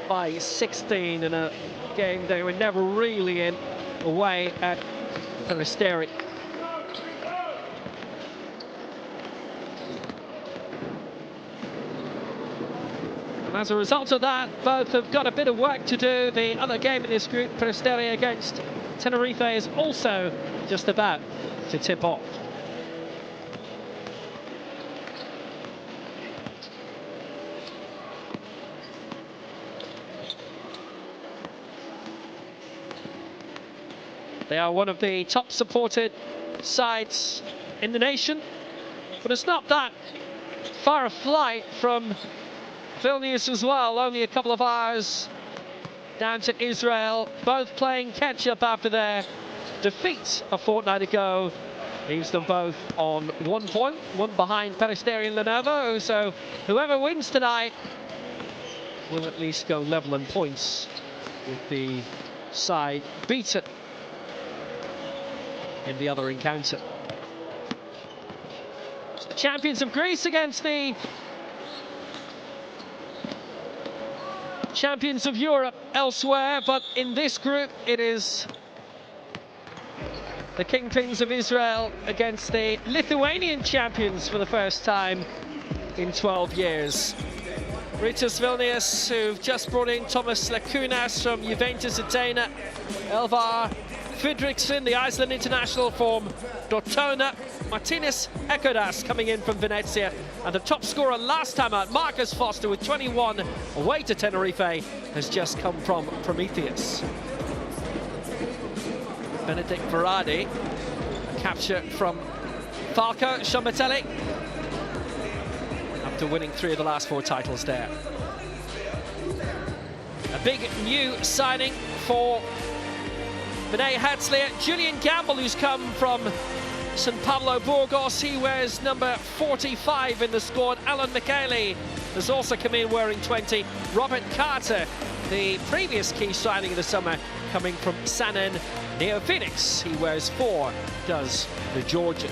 by 16 in a game they were never really in away at Peristeri. And as a result of that, both have got a bit of work to do. The other game in this group, Peristeri against Tenerife, is also just about to tip off. They are one of the top supported sides in the nation, but it's not that far a flight from Vilnius as well. Only a couple of hours down to Israel, both playing catch-up after their defeat a fortnight ago. Leaves them both on 1 point, one behind Peristeri and Lenovo, so whoever wins tonight will at least go level in points with the side beaten in the other encounter. Champions of Greece against the champions of Europe elsewhere, but in this group it is the Kingpins of Israel against the Lithuanian champions for the first time in 12 years. Rytas Vilnius, who've just brought in Thomas Lakunas from Juventus Athena, Elvar Fridriksson, the Iceland international from Dotona, Martinis Ekodas coming in from Venezia, and the top scorer last time out, Marcus Foster, with 21 away to Tenerife, has just come from Prometheus. Benedict Verardi, capture from Falco Sciamatelli, after winning 3 of the last 4 titles there. A big new signing for Bnei Herzliya, Julian Campbell, who's come from St. Pablo Burgos. He wears number 45 in the squad. Alan Michele has also come in wearing 20. Robert Carter, the previous key signing of the summer, coming from Sanen Neo Phoenix. He wears 4, does the Georgian.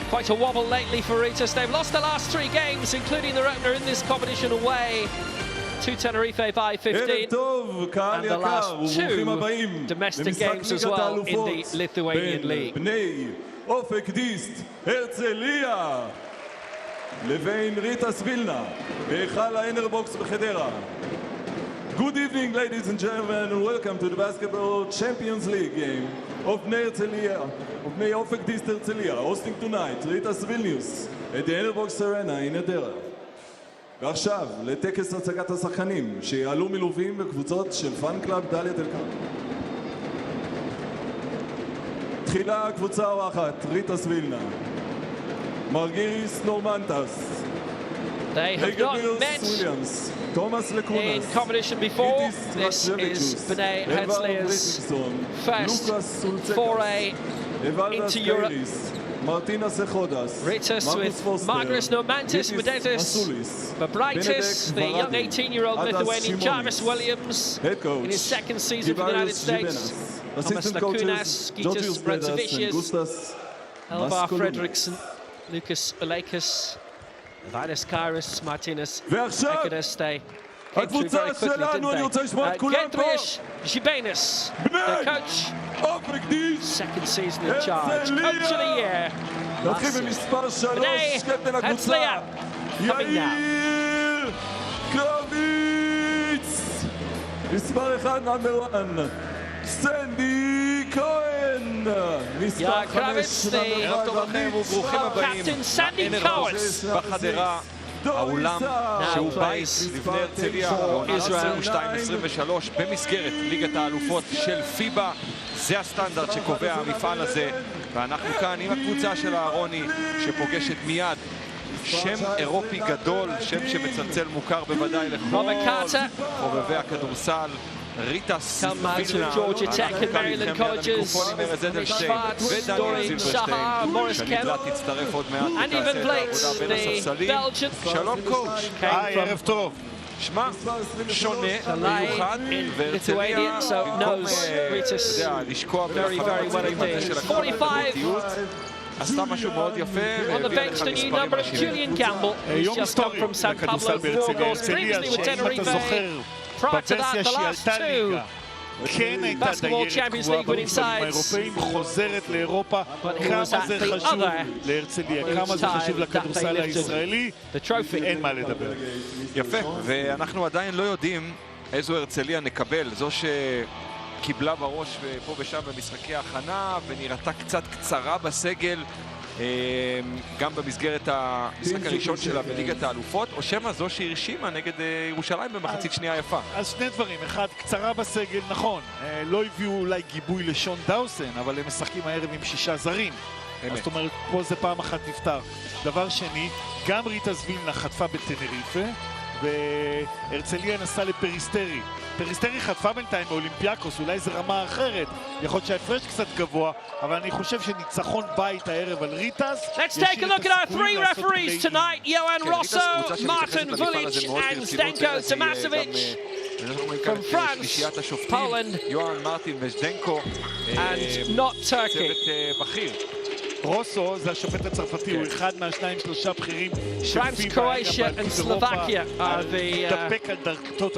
Quite a wobble lately for Rytas. They've lost the last 3 games, including their opener in this competition away to Tenerife by 15. And the last 2 domestic games as well in the Lithuanian league. Bnei, Ofek, Dist, Herzliya, לבין Rytas Vilnius, בהיכל האינרבוקס בחדרה. Good evening, ladies and gentlemen, and welcome to the Basketball Champions League game of Bnei Ofek Dist Herzliya, hosting tonight Rytas Vilnius at the Enerbox Arena in Edera. ועכשיו, לטקס הצגת השחקנים, שיעלו מלווים בקבוצות של פאן קלאב דלית אל כרמל. תחילה קבוצה אורחת, Rytas Vilnius. מרגיריס נורמנטס. They have not met in competition before. This is Bnei Herzliya's first foray into Europe. Rytas with Margaris Normantis, Medetis Babraitis, the young 18-year-old Lithuanian Jarvis Williams in his 2nd season for the United States. Thomas Lakunas, Gytis Bredzavicius, Elvar Fredriksson, Lucas Olekas, Vidas Kairos, Martinis Ekodas. They came through very quickly, didn't they? Gendrius Zibanus, the coach, 2nd season in charge, coach of the year. Bnei Herzliya coming now. מספר 1, number 1, סנדי כהן. מספר 5, ערב טוב לכם וברוכים הבאים לאנרבוקס בחדרה, האולם שהוא בית לבני הרצליה, 22-23 במסגרת ליגת האלופות של פיבה. זה הסטנדרט שקובע המפעל הזה, ואנחנו כאן עם הקבוצה של אהרוני שפוגשת מיד שם אירופי גדול, שם שמצלצל מוכר בוודאי לכל חובבי הכדורסל. Rytas Vilnius, Georgia Tech and Maryland colleges, Schwartz, Dorian, Shahar, Morris Kemp, and even Blades, the Belgian, Shalom coach. came from שמע, שונה, מיוחד, Lithuania, so knows Rytas לשקוע very, very well indeed. 45. עשתה משהו מאוד יפה. On the bench, the new number of Julian Campbell, who's just come from Sao Paulo, 4 goals previously with Tenerife. Prior to that, the last 2 Basketball Champions League winning sides. חוזרת לאירופה, כמה זה חשוב להרצליה, כמה זה חשוב לכדורסל הישראלי, אין מה לדבר. יפה, ואנחנו עדיין לא יודעים איזו הרצליה נקבל, זו שקיבלה בראש פה ושם במשחקי ההכנה ונראתה קצת קצרה בסגל, גם במסגרת המשחק הראשון שלה בליגת האלופות, או שמא זו שהרשימה נגד ירושלים במחצית שנייה יפה. אז שני דברים, אחד, קצרה בסגל, נכון, לא הביאו אולי גיבוי לשון דאוסן, אבל הם משחקים הערב עם 6 זרים. זאת אומרת, פה זה פעם אחת נפתר. דבר שני, גם ריטס וילנה חטפה בטנריפה, והרצליה נסעה לפריסטרי. פריסטרי חטפה בינתיים באולימפיאקוס, אולי זה רמה אחרת, יכול להיות שההפרש קצת גבוה, אבל אני חושב שניצחון בית הערב על ריטס. Let's take a look at our 3 referees tonight. Johan Rosso, Martin Vulic and Zdenko Tomasevic from France, Poland and not Turkey. רוסו זה השופט הצרפתי, הוא אחד מהשניים-שלושה בכירים של France, Croatia and Slovakia are the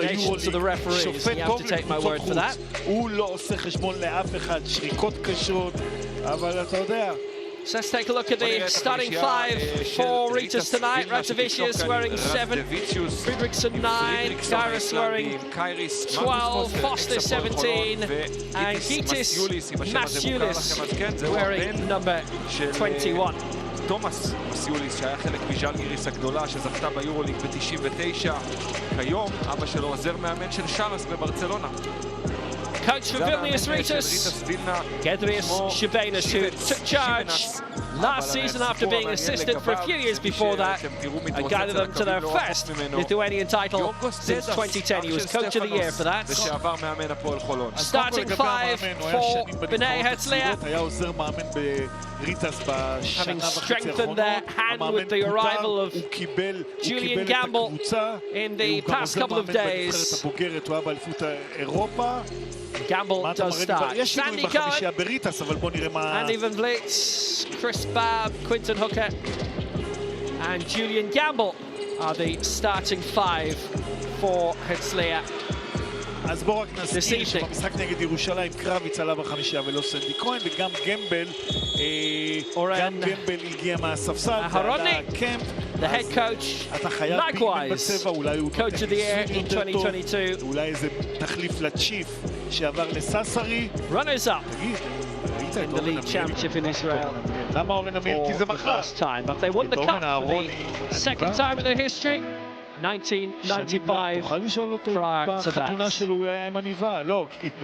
nations of the referees. You have to take my word for that. הוא לא עושה חשבון לאף אחד, שריקות קשות, אבל אתה יודע. So let's take a look at the starting 5 for Rytas tonight. Rytas wearing 7, Fredriksson 9, Kairos wearing 12, Foster 17, and Gytis Masiulis wearing number 21. תומאס מסיוליס, שהיה חלק מז'לגיריס הגדולה שזכתה ביורוליג ב-99, כיום אבא שלו עוזר מאמן של שרס בברצלונה. Coach for Vilnius Rytas, Gedrius Shibenas, who took charge last season after being assistant for a few years before that and guided them to their first Lithuanian title since 2010. He was Coach of the Year for that. Starting 5 for Bnei Herzliya, having strengthened their hand with the arrival of Julian Campbell in the past couple of days. Gamble does start. Sandy Cohen, Andy Van Vliet, Chris Babb, Quinton Hooker and Julian Gamble are the starting 5 for Herzliya. אז בואו רק נזכיר שבמשחק נגד ירושלים קרביץ עלה בחמישייה ולא סנדי כהן, וגם גמבל הגיע מהספסל, קמפ, the head coach, likewise coach of the year in 2022. אולי איזה תחליף לצ'יף שעבר לססרי. Runners up in the league championship in Israel למה אורן אמיר? כי זה מחר. But they won the cup for the second time in their history. 1995 תוכל לשאול אותו בחתונה שלו הוא היה עם עניבה, לא, כאילו.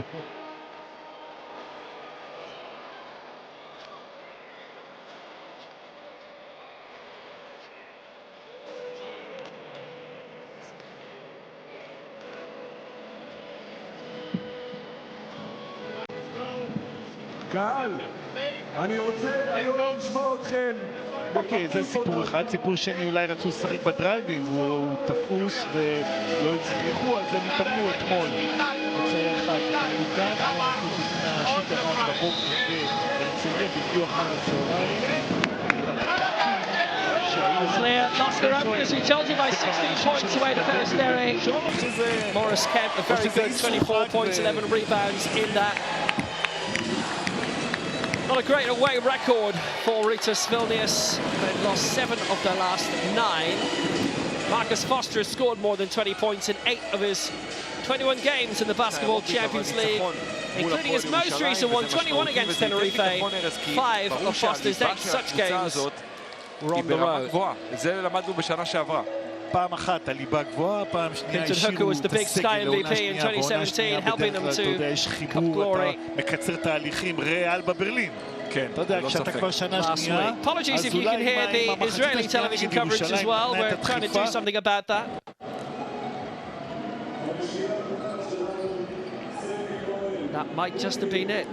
קהל, אני רוצה היום לשמוע אתכם. אוקיי, זה סיפור אחד. סיפור שני, אולי רצו לשחק בדרייבים, הוא תפוס ולא הצליחו, אז הם התאמנו אתמול. יוצא אחד, מוגן, אנחנו בפני השיט אחד בבוקר והרצליה בדיוק אחר הצהריים. Herzliya lost their openers, we told you, by 16 points away to Peristeri. Morris Kemp, a very good 24 points, 11 rebounds in that. Not a great away record for Rytas Vilnius. They've lost 7 of their last 9. Marcus Foster has scored more than 20 points in 8 of his 21 games in the Basketball Champions League, including his most recent one, 21 against Tenerife. 5 of Foster's 8 such games were on the road. פעם אחת הליבה גבוהה, פעם שנייה השאירו את הסגל לעונה שנייה ועונה שנייה בדרך כלל, אתה יודע, יש חיבור, אתה מקצר תהליכים, ריאל בברלין. כן, אתה יודע, כשאתה כבר שנה שנייה, Apologies if you can hear the Israeli television coverage as well. We're trying to do something about that. That might just have been it.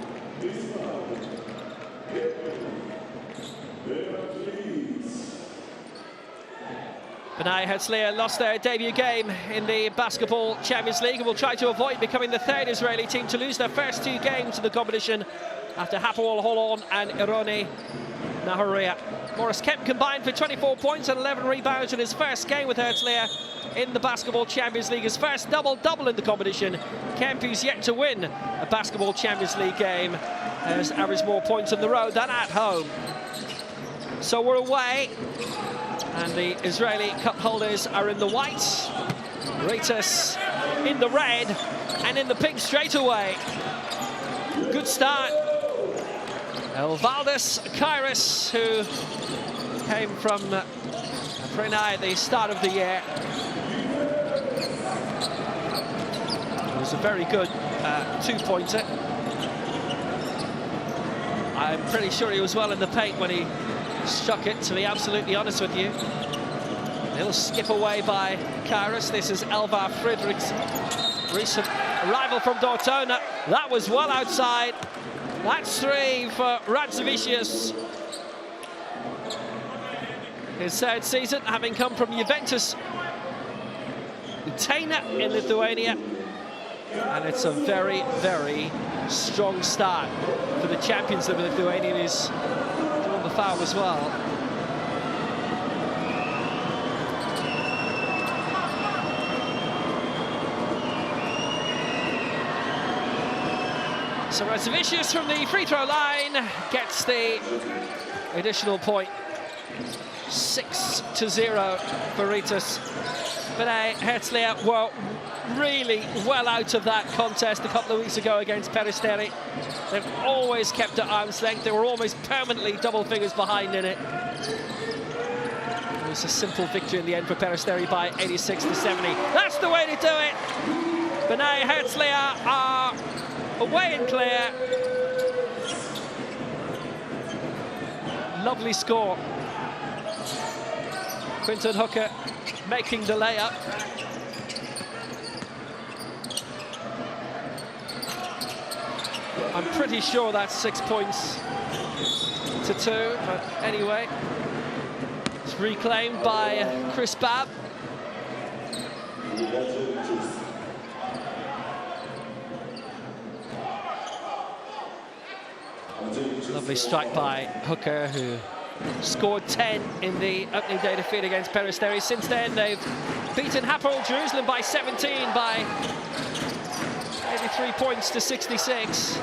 Bnei Herzliya lost their debut game in the Basketball Champions League and will try to avoid becoming the third Israeli team to lose their first 2 games of the competition after Hapoel Holon and Ironi Nahoria. Morris Kemp combined for 24 points and 11 rebounds in his first game with Herzliya in the Basketball Champions League, his first double-double in the competition. Kemp, who's yet to win a Basketball Champions League game, has averaged more points on the road than at home. So we're away, and the Israeli cup holders are in the white. Rytas in the red and in the pink straight away. Good start. Valdis Kairos, who came from Bnei at the start of the year. It was a very good 2-pointer. I'm pretty sure he was well in the paint when he struck it, to be absolutely honest with you. A little skip away by Kairos. This is Elvar Friedrichs, recent arrival from Dortona. That was well outside. That's 3 for Rytas Vilnius. His third season, having come from Juventus Utena in Lithuania. And it's a very, very strong start for the champions of Lithuania. He's drawn the foul as well. So Rytas Vilnius from the free throw line gets the additional point. 6-0 for Rytas. Bnei Herzliya were really well out of that contest a couple of weeks ago against Peristeri. They've always kept at arm's length. They were almost permanently double figures behind in it. It was a simple victory in the end for Peristeri by 86-70. That's the way to do it. Bnei Herzliya are away and clear. Lovely score. Quinton Hooker making the layup. I'm pretty sure that's 6 points to 2, but anyway, it's reclaimed by Chris Babb. Lovely strike by Hooker, who scored 10 in the opening day defeat against Peristeri. Since then, they've beaten Hapoel Jerusalem by 17 by 83 points to 66.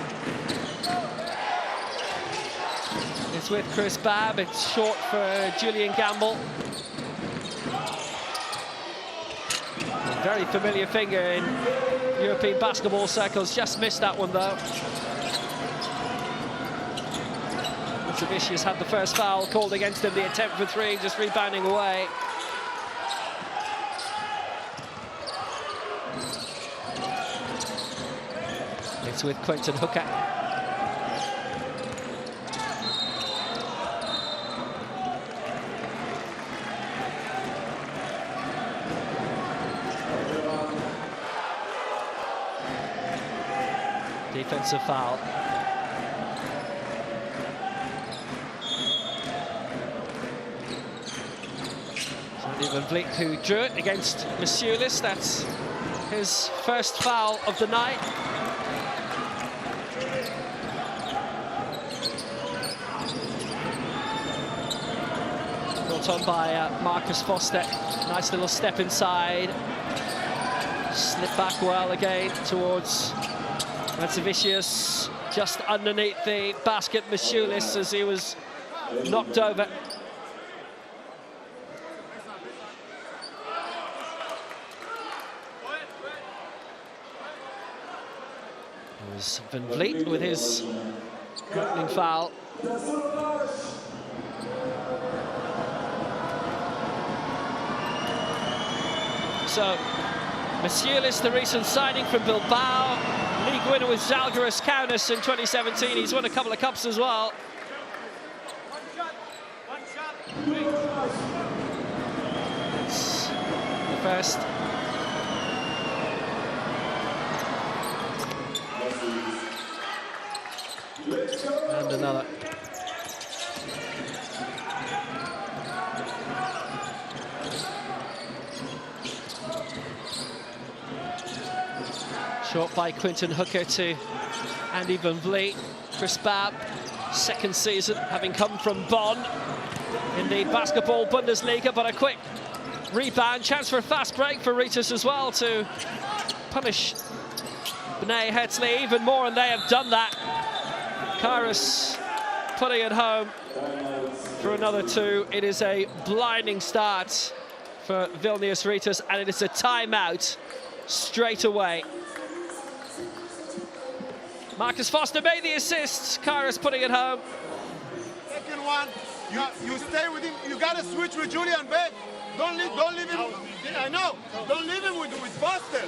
It's with Chris Babb. It's short for Julian Gamble. A very familiar finger in European basketball circles. Just missed that one, though. Vicious had the first foul called against him, the attempt for 3, just rebounding away. It's with Quinton Hooker. Defensive foul. Van Vliet, who drew it against Masulis. That's his first foul of the night. Brought on by Marcus Foster. Nice little step inside. Slip back well again towards Rytas Vilnius. Just underneath the basket, Masulis, as he was knocked over. Van Vliet with his opening foul. So, Masulis, the recent signing from Bilbao, league winner with Zalgiris Kaunas in 2017. He's won a couple of cups as well. It's the first. And another. Short by Quinton Hooker to Andy Van Vliet. Chris Babb, second season, having come from Bonn in the Basketball Bundesliga, but a quick rebound. Chance for a fast break for Rytas as well to punish Bnei Herzliya even more, and they have done that. Kairos putting it home for another two. It is a blinding start for Vilnius Rytas, and it is a timeout straight away. Marcus Foster made the assist. Kairos putting it home. Second one, you stay with him. You gotta switch with Julian Beck. Don't leave him. I know. Don't leave him with Foster.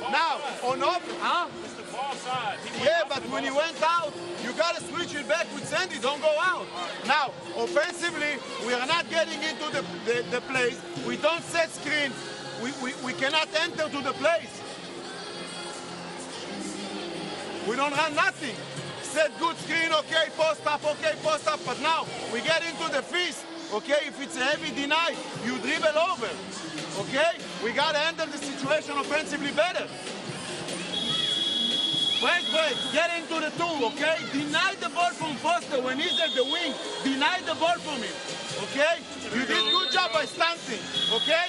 Now on off, huh? It's the far side. Yeah, but when he went out, you gotta switch it back with Sandy. Don't go out. Now offensively, we are not getting into the plays. We don't set screens. We cannot enter to the plays. We don't run nothing. Set good screen, okay, post up, but now we get into the feast, okay? If it's a heavy deny, you dribble over, okay? We gotta handle the situation offensively better. Wait, get into the two, okay? Deny the ball from Foster when he's at the wing. Deny the ball from him, okay? You did good job by stunting, okay?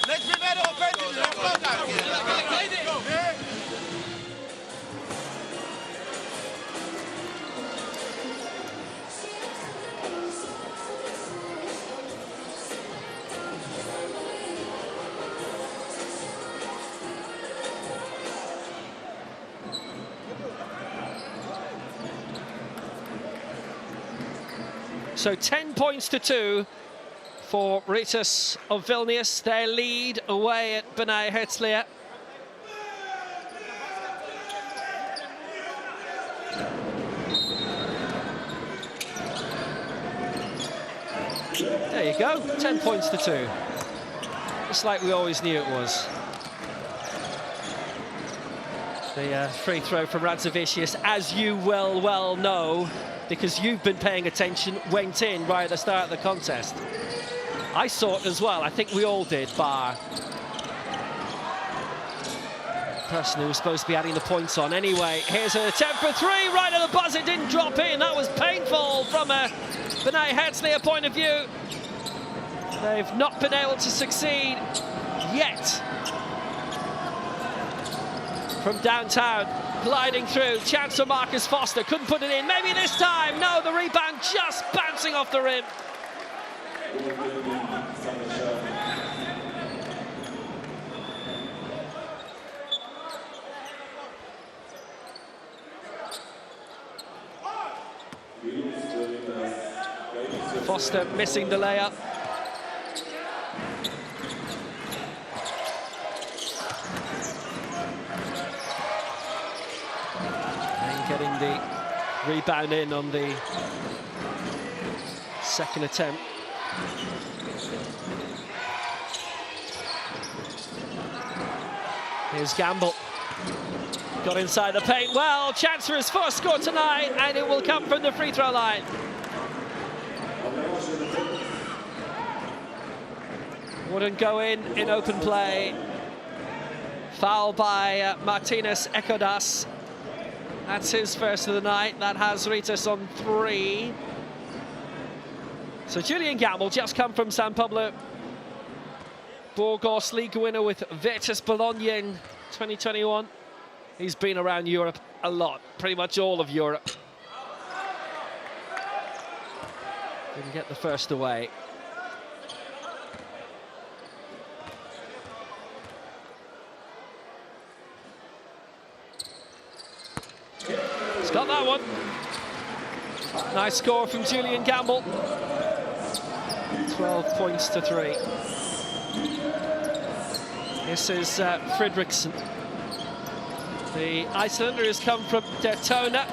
Let's be better offensively. Let's go, guys. So 10 points to 2 for Rytas of Vilnius. Their lead away at Bnei Herzliya. There you go, 10 points to 2. Just like we always knew it was. The free throw from Radzavicius, as you well know, because you've been paying attention, went in right at the start of the contest. I saw it as well. I think we all did, bar the person who was supposed to be adding the points on. Anyway, here's an attempt for three, right at the buzzer. It didn't drop in. That was painful from a Bnei Herzliya point of view. They've not been able to succeed yet. From downtown, gliding through, chance for Marcus Foster, couldn't put it in, maybe this time, no, the rebound just bouncing off the rim. Foster missing the layup. Getting the rebound in on the second attempt. Here's Gamble. Got inside the paint. Well, chance for his first score tonight, and it will come from the free throw line. Wouldn't go in open play. Foul by Martinez Ekodas. That's his first of the night. That has Rytas on 3. So Julian Gamble just come from San Pablo Burgos, league winner with Virtus Bologna in 2021. He's been around Europe a lot, pretty much all of Europe. Didn't get the first away. Got that one. Nice score from Julian Gamble. 12 points to 3. This is Fredriksson. The Icelander has come from Daytona.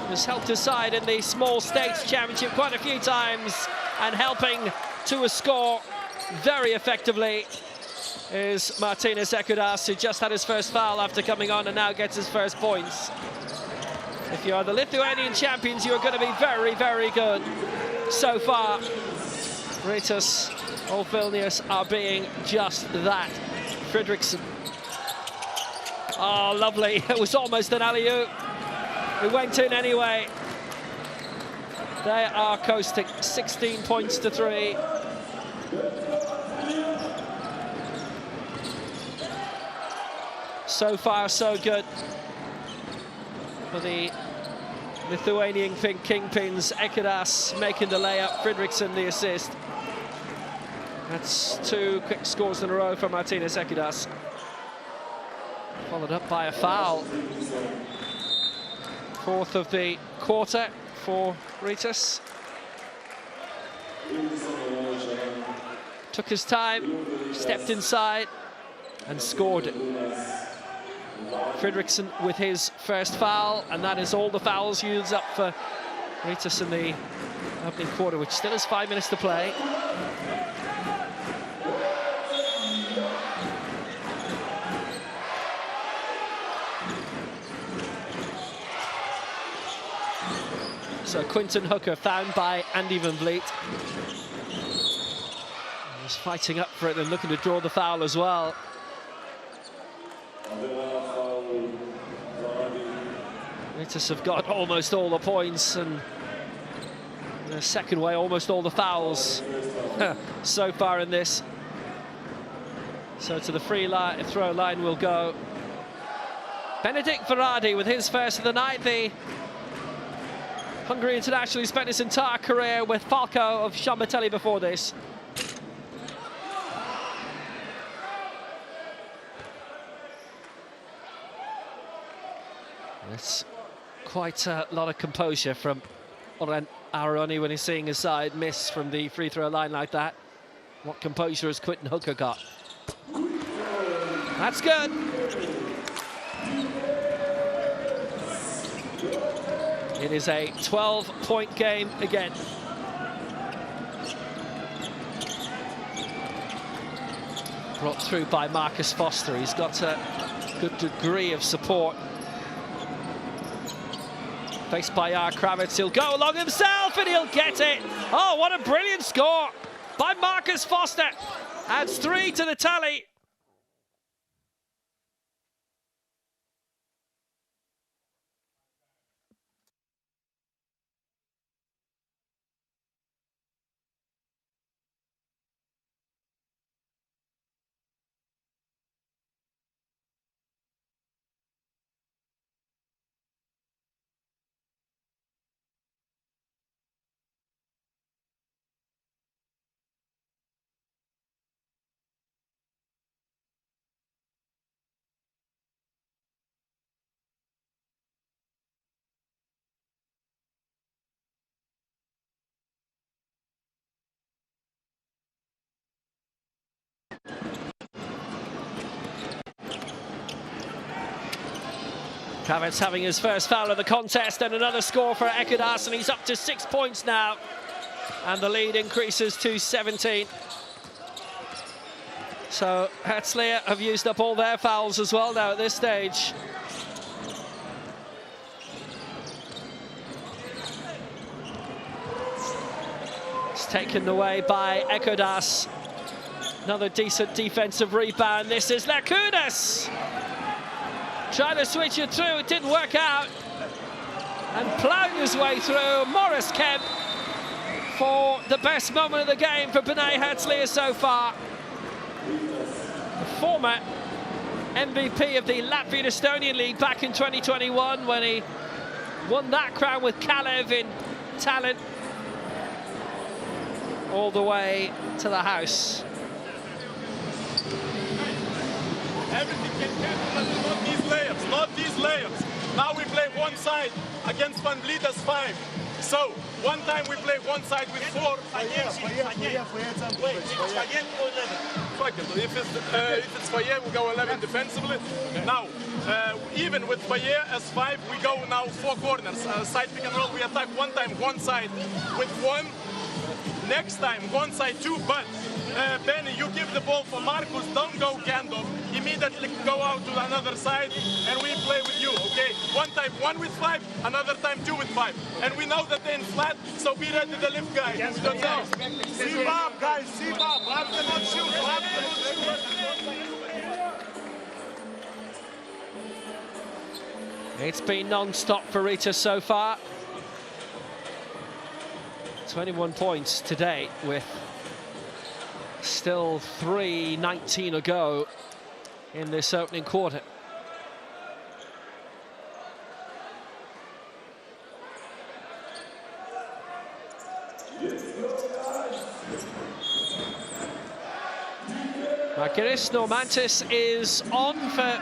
Has helped his side in the Small States Championship quite a few times, and helping to a score very effectively is Martinez Ekodas, who just had his first foul after coming on and now gets his first points. If you are the Lithuanian champions, you are going to be very, very good. So far, Rytas of Vilnius are being just that. Fredriksson Oh, lovely. It was almost an alley-oop. It went in anyway. They are coasting 16 points to 3. So far, so good for the Lithuanian kingpins. Ekadas making the layup, Fredriksson the assist. That's 2 quick scores in a row from Martinez Ekadas. Followed up by a foul. 4th of the quarter for Rytas. Took his time, stepped inside and scored it. Fredriksson with his first foul, and that is all the fouls used up for Rytas in the opening quarter, which still has 5 minutes to play. So Quinton Hooker found by Andy Van Vliet. He's fighting up for it and looking to draw the foul as well. Rytas have got almost all the points, and the second way almost all the fouls so far in this. So to the free throw line will go Benedikt Varadi with his first of the night. The Hungary international spent his entire career with Falco of Szombathely before this. It's quite a lot of composure from Oren Aaroni when he's seeing his side miss from the free throw line like that. What composure has Quinton Hooker got? That's good. It is a 12-point game again. Brought through by Marcus Foster. He's got a good degree of support. Faced by Kravitz, he'll go along himself and he'll get it. Oh, what a brilliant score by Marcus Foster. Adds 3 to the tally. Kravitz having his first foul of the contest, and another score for Ekadas, and he's up to 6 points now. And the lead increases to 17. So Herzliya have used up all their fouls as well now at this stage. It's taken away by Ekadas. Another decent defensive rebound. This is Lakunas. Trying to switch it through, it didn't work out. And plowing his way through, Morris Kemp for the best moment of the game for Bnei Herzliya so far. The former MVP of the Latvian-Estonian League back in 2021 when he won that crown with Kalev in Tallinn. All the way to the house. Everything can happen, but not these layups, not these layups. Now we play one side against Van Vliet as 5. So, one time we play one side with 4. Wait, it's Fuck it, if it's Faye, we go 11 defensively. Okay. Now, even with Faye as 5, we go now 4 corners. Side pick and roll, we attack one time, one side with 1. Next time, one side 2, but Benny, you give the ball for Marcus, don't go Gandalf. Immediately go out to another side and we play with you, okay? One time 1 with 5, another time 2 with 5. And we know that they're in flat, so be ready to lift, guys. Yes, we don't know. See Bob, guys, see Bob. Bob cannot shoot, Bob cannot shoot. It's been non-stop for Rytas so far. 21 points today with still 3:19 to go in this opening quarter. Margaris Normantis is on for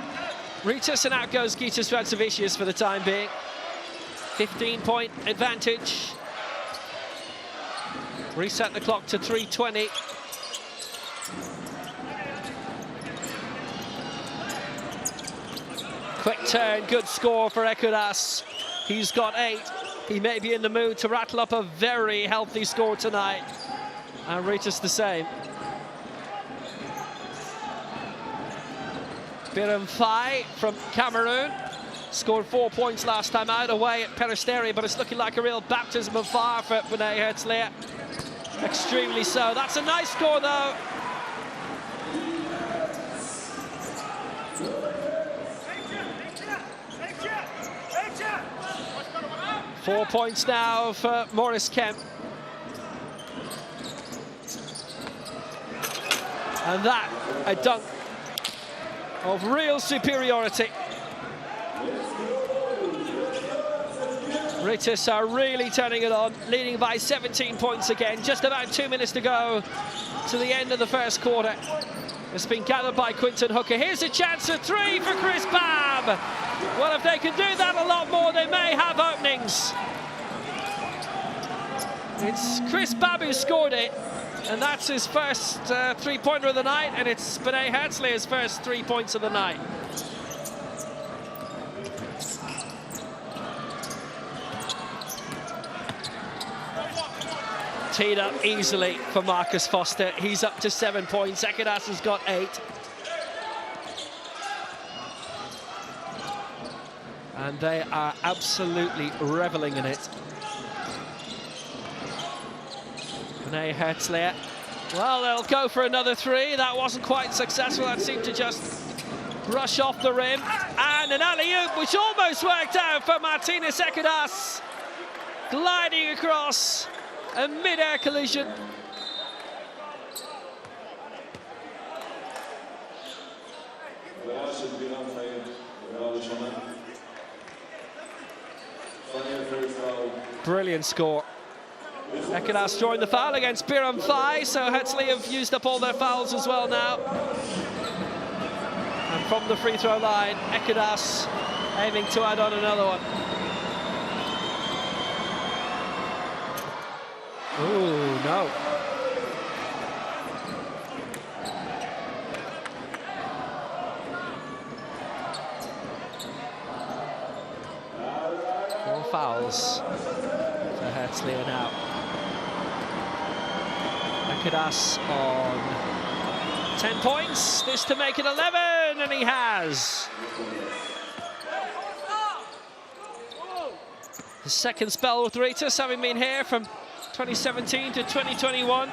Rytas, and out goes Gytis Radzevičius for the time being. 15-point advantage. Reset the clock to 3:20. Quick turn, good score for Ekudas. He's got 8. He may be in the mood to rattle up a very healthy score tonight. And Rytas the same. Bnei from Cameroon scored 4 points last time out away at Peristeri, but it's looking like a real baptism of fire for Bnei Herzliya. Extremely so. That's a nice score, though. Four points now for Maurice Kemp. And that, a dunk of real superiority. Rytas are really turning it on, leading by 17 points again. Just about 2 minutes to go to the end of the first quarter. It's been gathered by Quinton Hooker. Here's a chance at 3 for Chris Babb. Well, if they can do that a lot more, they may have openings. It's Chris Babb who scored it, and that's his first three-pointer of the night, and it's Bnei Herzliya's first 3 points of the night. Teed up easily for Marcus Foster. He's up to 7 points. Ekudas has got 8. And they are absolutely reveling in it. Bnei Herzliya. Well, they'll go for another 3. That wasn't quite successful. That seemed to just brush off the rim. And an alley-oop, which almost worked out for Martinez Ekudas. Gliding across. A mid-air collision. Brilliant score. Ekudas joined the foul against Bnei, so Herzliya have used up all their fouls as well now. And from the free throw line, Ekudas aiming to add on another one. Ooh, no. Four fouls for Herzliya now. Ekudas on 10 points. This to make it 11, and he has. His second spell with Rytas, having been here from 2017 to 2021.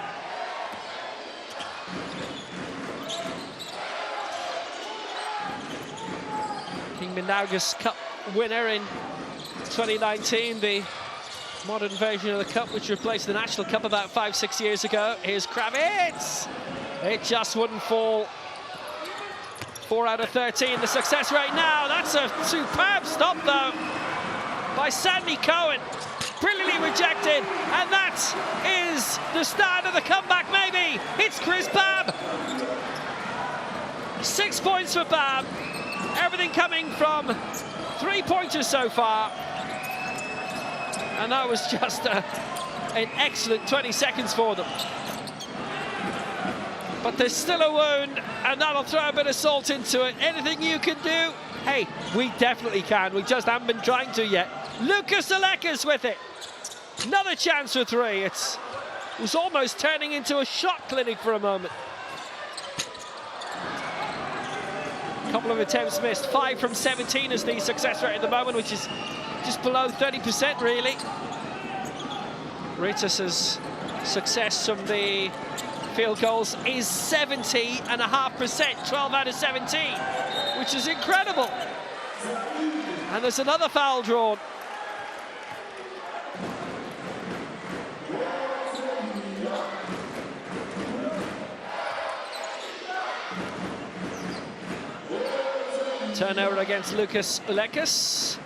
King Mindaugas Cup winner in 2019, the modern version of the Cup, which replaced the National Cup about 5-6 years ago. Here's Kravitz. It just wouldn't fall. 4 out of 13, the success rate now. That's a superb stop, though, by Sandy Cohen. Brilliantly rejected, and that is the start of the comeback, maybe. It's Chris Babb. 6 points for Babb. Everything coming from 3-pointers so far. And that was just an excellent 20 seconds for them. But there's still a wound, and that'll throw a bit of salt into it. Anything you can do? Hey, we definitely can. We just haven't been trying to yet. Lucas Alekas with it. Another chance for 3. It was almost turning into a shot clinic for a moment. A couple of attempts missed. 5 from 17 is the success rate at the moment, which is just below 30%, really. Rytas's success from the field goals is 70.5%, 12 out of 17, which is incredible. And there's another foul drawn. Turnover against Lucas Ulekas.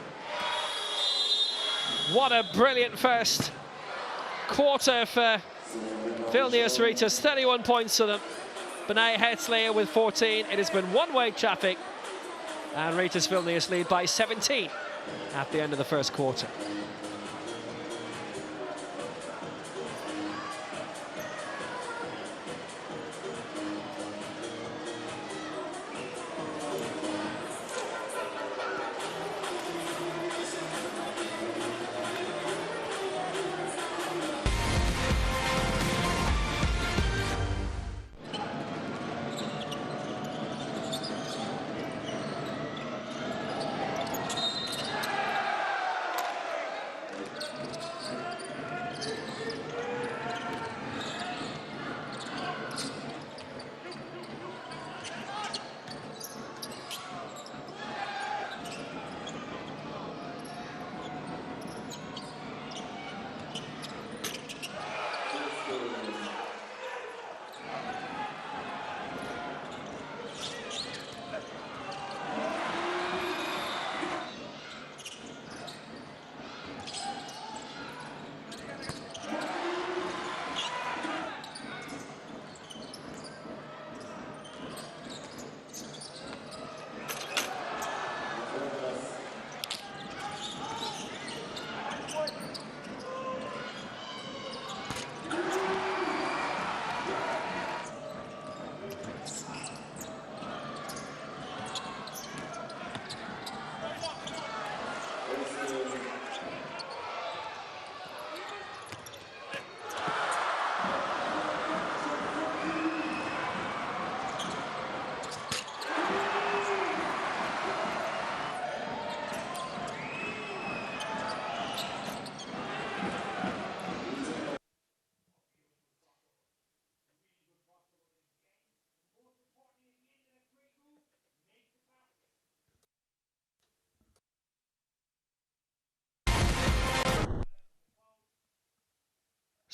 What a brilliant first quarter for Vilnius Rytas. 31 points to them. Bnei Herzliya with 14. It has been one-way traffic. And Rytas Vilnius lead by 17 at the end of the first quarter.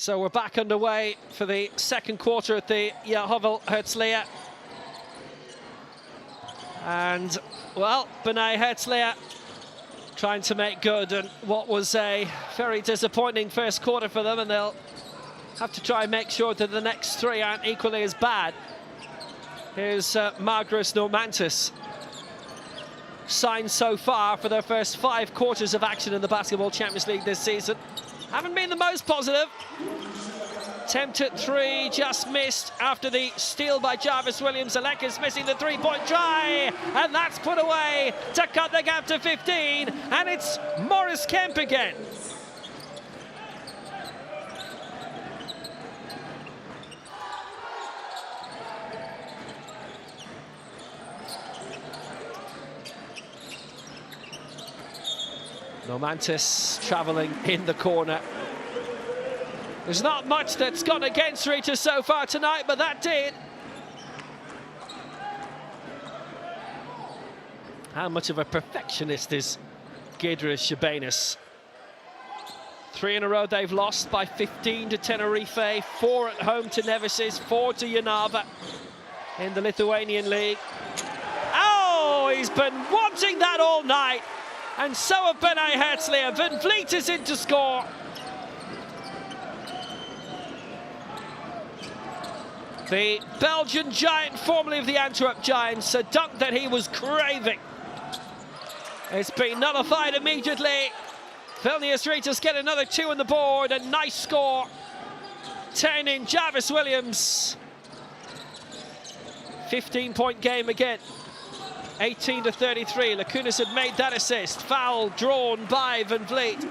So we're back underway for the second quarter at the Herzliya. And, well, Bnei Herzliya trying to make good on what was a very disappointing first quarter for them, and they'll have to try and make sure that the next three aren't equally as bad. Here's Margaris Normantis. Signed so far for their first 5 quarters of action in the Basketball Champions League this season. Haven't been the most positive. Attempt at 3, just missed after the steal by Jarvis Williams. Ulekas missing the three-point try, and that's put away to cut the gap to 15, and it's Morris Kemp again. Normantis travelling in the corner. There's not much that's gone against Rytas so far tonight, but that did. How much of a perfectionist is Giedrius Shabanis? 3 in a row they've lost, by 15 to Tenerife, 4 at home to Nevisis, 4 to Jonava in the Lithuanian League. Oh, he's been wanting that all night. And so have Bnei Herzliya. Van Vliet is in to score. The Belgian giant, formerly of the Antwerp Giants, a dunk that he was craving. It's been nullified immediately. Vilnius Rytas get another 2 on the board. A nice score. 10 in Jarvis Williams. 15-point game again. 18 to 33. Lakunas had made that assist. Foul drawn by Van Vliet.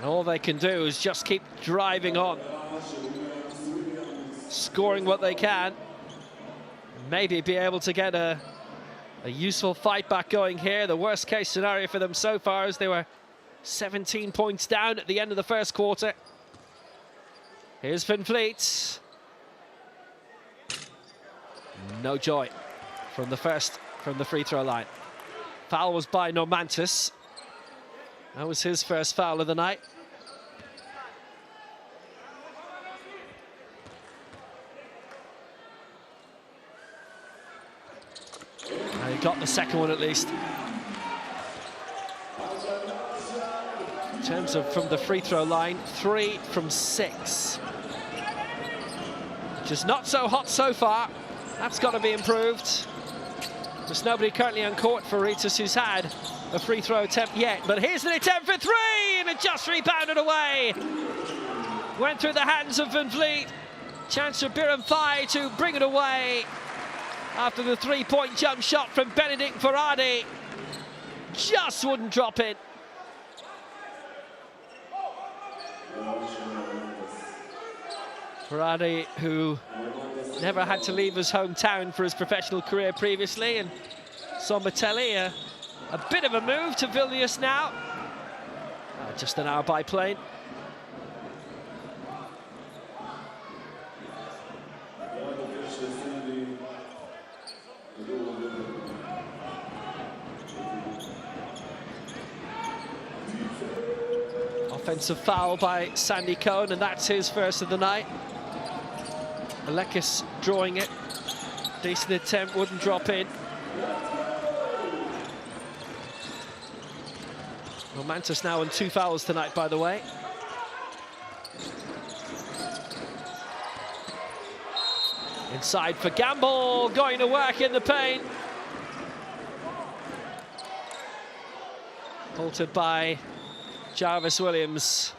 All they can do is just keep driving on, scoring what they can. Maybe be able to get a useful fight back going here. The worst case scenario for them so far is they were 17 points down at the end of the first quarter. Here's Van Vliet. No joy from the free throw line. Foul was by Normantis. That was his first foul of the night. And he got the second one at least. In terms of from the free throw line, 3 from 6. Just not so hot so far. That's got to be improved. There's nobody currently on court for Rytas who's had a free throw attempt yet. But here's an attempt for 3, and it just rebounded away. Went through the hands of Van Vliet. Chance for Biram Fai to bring it away after the 3-point jump shot from Benedict Faradi. Just wouldn't drop it. Faradi, who never had to leave his hometown for his professional career previously, and Somatelli, a bit of a move to Vilnius now. Just an hour by plane. Offensive foul by Sandy Cohen, and that's his first of the night. Alekis drawing it. Decent attempt, wouldn't drop in. Romantis now on 2 fouls tonight, by the way. Inside for Gamble, going to work in the paint. Halted by Jarvis Williams.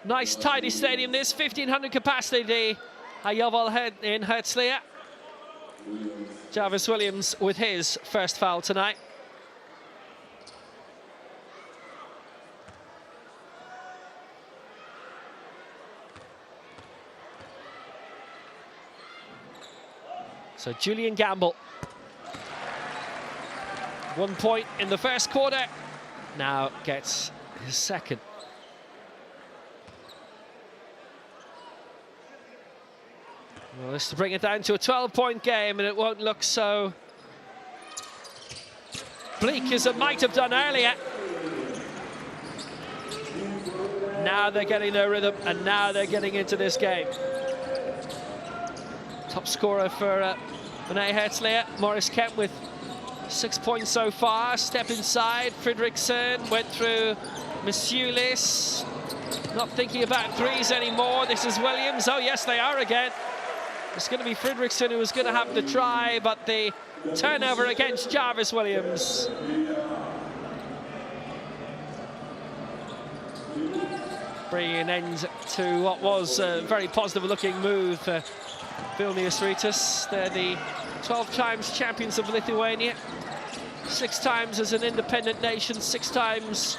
Nice, tidy stadium this, 1,500 capacity Hayoval in Herzliya. Jarvis Williams with his first foul tonight. So Julian Gamble. 1 point in the first quarter. Now gets his second. Well, this to bring it down to a 12-point game, and it won't look so bleak as it might have done earlier. Now they're getting their rhythm, and now they're getting into this game. Top scorer for Bnei Herzliya, Morris Kemp with 6 points so far. Step inside, Fridriksson went through Masulis. Not thinking about threes anymore. This is Williams. Oh yes, they are again. It's going to be Fridriksson who was going to have the try, but the turnover against Jarvis Williams. Bringing an end to what was a very positive-looking move for Vilnius Rytas. They're the 12 times champions of Lithuania. 6 times as an independent nation, 6 times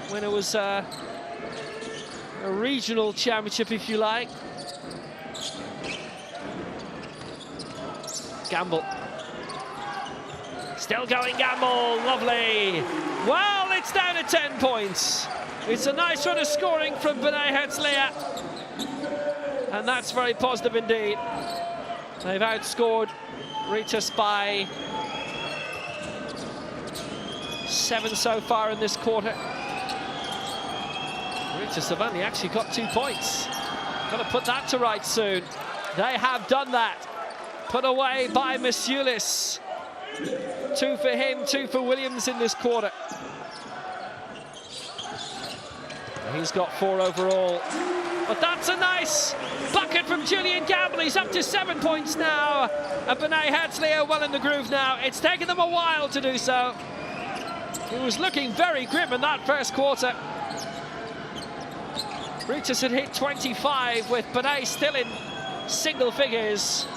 when it was a regional championship, if you like. Gamble. Still going, Gamble, lovely. Well, it's down to 10 points. It's a nice run of scoring from Bnei Herzliya. And that's very positive indeed. They've outscored Rytas by 7 so far in this quarter. Rytas have only actually got 2 points. Got to put that to rights soon. They have done that. Put away by Masulis. 2 for him, 2 for Williams in this quarter. He's got 4 overall. But that's a nice bucket from Julian Gamble. He's up to 7 points now. And Bnei Herzliya well in the groove now. It's taken them a while to do so. He was looking very grim in that first quarter. Rytas had hit 25 with Bnei still in single figures.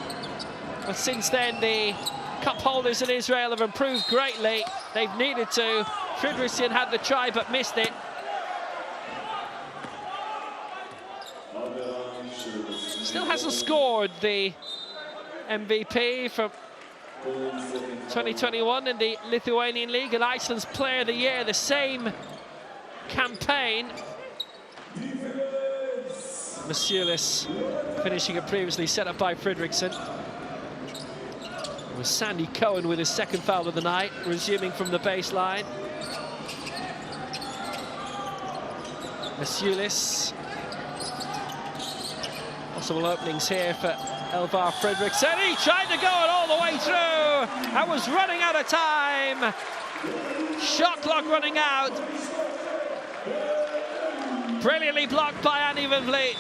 But since then, the cup holders in Israel have improved greatly. They've needed to. Fridriksson had the try but missed it. Still hasn't scored the MVP from 2021 in the Lithuanian League and Iceland's Player of the Year, the same campaign. Masulis finishing it previously set up by Fredriksson. It was Sandy Cohen with his second foul of the night, resuming from the baseline. Masulis. Possible openings here for Elvar Fredriksson. He tried to go it all the way through. I was running out of time. Shot clock running out. Brilliantly blocked by Andy Van Vliet.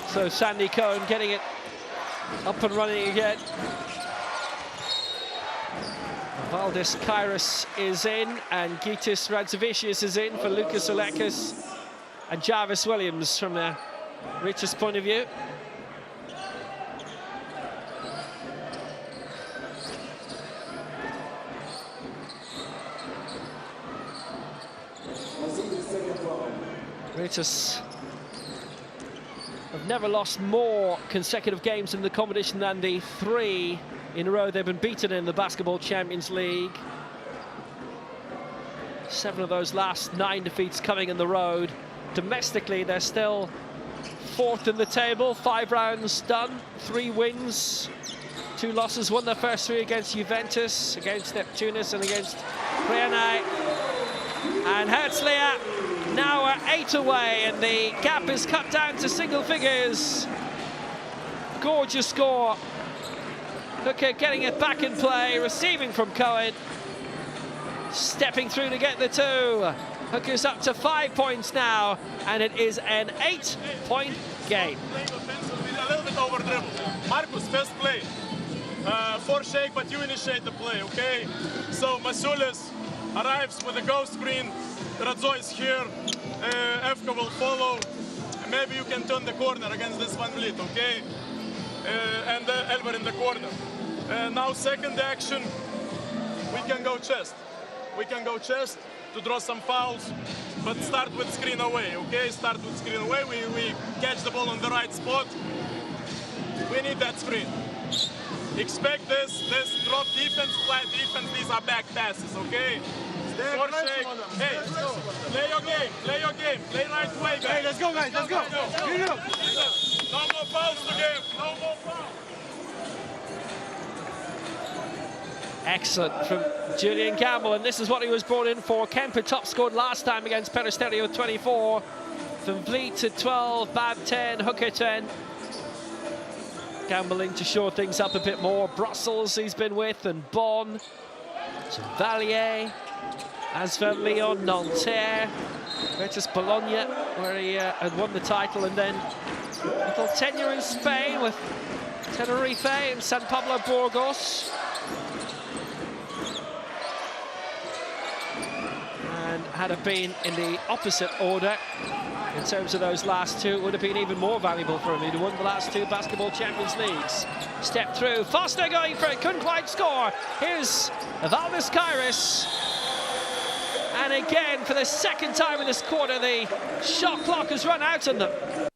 So Sandy Cohen getting it up and running again. Valdis Kairos is in, and Gytis Radzavicius is in for Lucas Olekas and Jarvis Williams from the Rytas point of view. Rytas have never lost more consecutive games in the competition than the 3 in a row they've been beaten in the Basketball Champions League. 7 of those last 9 defeats coming in the road. Domestically, they're still 4th in the table, 5 rounds done, 3 wins, 2 losses, won their first 3 against Juventus, against Neptunus and against Bnei. And Herzliya now are 8 away, and the gap is cut down to single figures. Gorgeous score. Hooker getting it back in play, receiving from Cohen. Stepping through to get the 2. Hooker's up to 5 points now, and it is an 8-point game. A little bit over dribble. Marcus, first play. 4 shake, but you initiate the play, okay? So Masulis arrives with a go screen. Radzo is here. Efka will follow. Maybe you can turn the corner against this Van Vliet, okay? And Elber in the corner. Now second action, we can go chest. We can go chest to draw some fouls, but start with screen away, okay? Start with screen away. We catch the ball on the right spot. We need that screen. Expect this drop defense, flat defense. These are back passes, okay? Four shake. Hey, play your game, play right way, guys. Hey, let's go, guys, let's go. No more fouls to give, no more fouls. Excellent from Julian Campbell, and this is what he was brought in for. Kemper top scored last time against Peristeri with 24. Van Vliet at 12, Bab 10, Hooker 10. Campbell in to shore things up a bit more. Brussels he's been with, and Bonn. Some Valier, Asver Lyon, Nanterre, Virtus Bologna, where he had won the title, and then a little tenure in Spain with Tenerife and San Pablo Burgos. And had it been in the opposite order in terms of those last 2, it would have been even more valuable for him. He'd won the last 2 Basketball Champions Leagues. Step through, Foster going for it, couldn't quite score. Here's Valdis Kairos. And again, for the second time in this quarter, the shot clock has run out on them.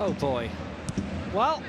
Oh boy. Well,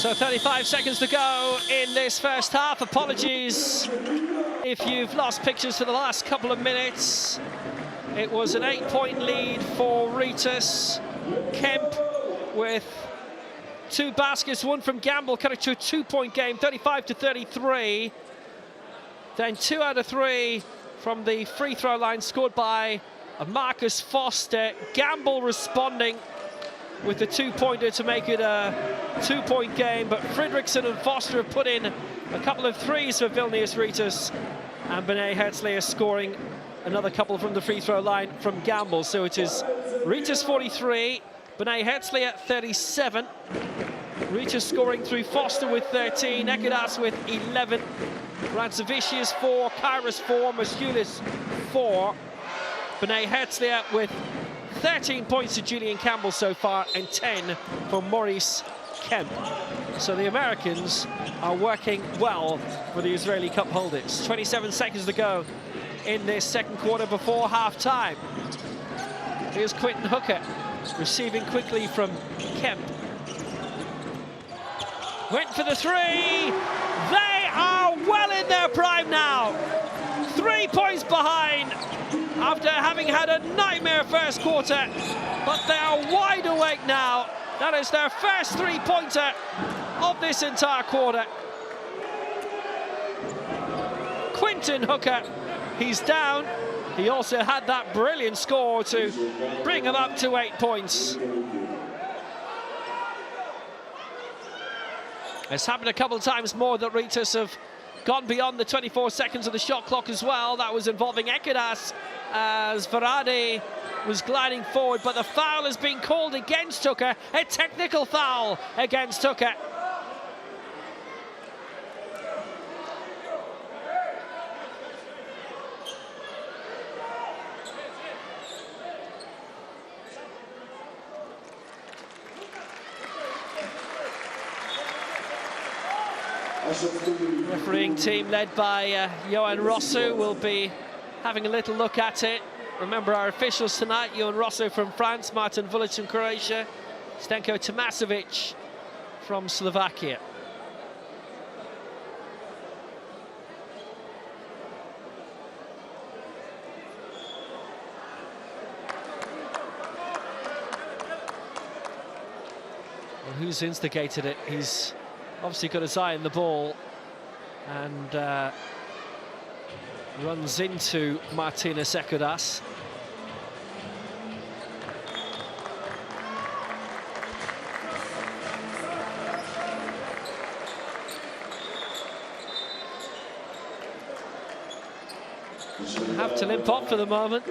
So 35 seconds to go in this first half. Apologies if you've lost pictures for the last couple of minutes. It was an 8-point lead for Rytas. Kemp with 2 baskets, one from Gamble, cut it to a 2-point game, 35-33. Then 2 out of 3 from the free throw line, scored by Marcus Foster. Gamble responding with the 2-pointer to make it a 2-point game, but Fredriksson and Foster have put in a couple of threes for Vilnius Rytas, and Bnei Herzliya scoring another couple from the free throw line from Gamble. So it is Rytas 43, Bnei Herzliya 37. Rytas scoring through Foster with 13, Ekadas with 11, Rantsevicius 4, Kairos 4, Masculis 4. Bnei Herzliya with 13 points to Julian Campbell so far and 10 for Maurice Kemp. So the Americans are working well for the Israeli Cup holders. 27 seconds to go in this second quarter before half-time. Here's Quinton Hooker receiving quickly from Kemp. Went for the 3. They are well in their prime now. 3 points behind after having had a nightmare first quarter, but they are wide awake now. That is their first 3-pointer of this entire quarter. Quinton Hooker, he's down. He also had that brilliant score to bring him up to 8 points. It's happened a couple of times more that Rytas have gone beyond the 24 seconds of the shot clock as well. That was involving Ekadas as Varade was gliding forward, but the foul has been called against Hooker, a technical foul against Hooker. Refereeing team led by Johan Rosso will be having a little look at it. Remember our officials tonight: Johan Rosso from France, Martin Vulic from Croatia, Stenko Tomasevic from Slovakia. Well, who's instigated it? He's obviously got his eye on the ball and runs into Martinez Ekadas. Have to limp off for the moment.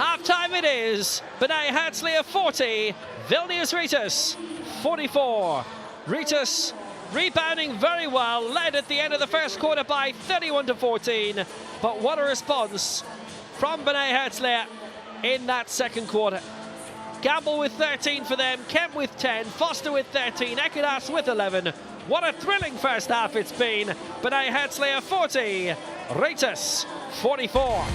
Half-time it is. Bnei Herzliya 40, Vilnius Rytas 44. Rytas rebounding very well, led at the end of the first quarter by 31-14. But what a response from Bnei Herzliya in that second quarter. Gamble with 13 for them, Kemp with 10, Foster with 13, Ekadas with 11. What a thrilling first half it's been. Bnei Herzliya 40, Rytas 44.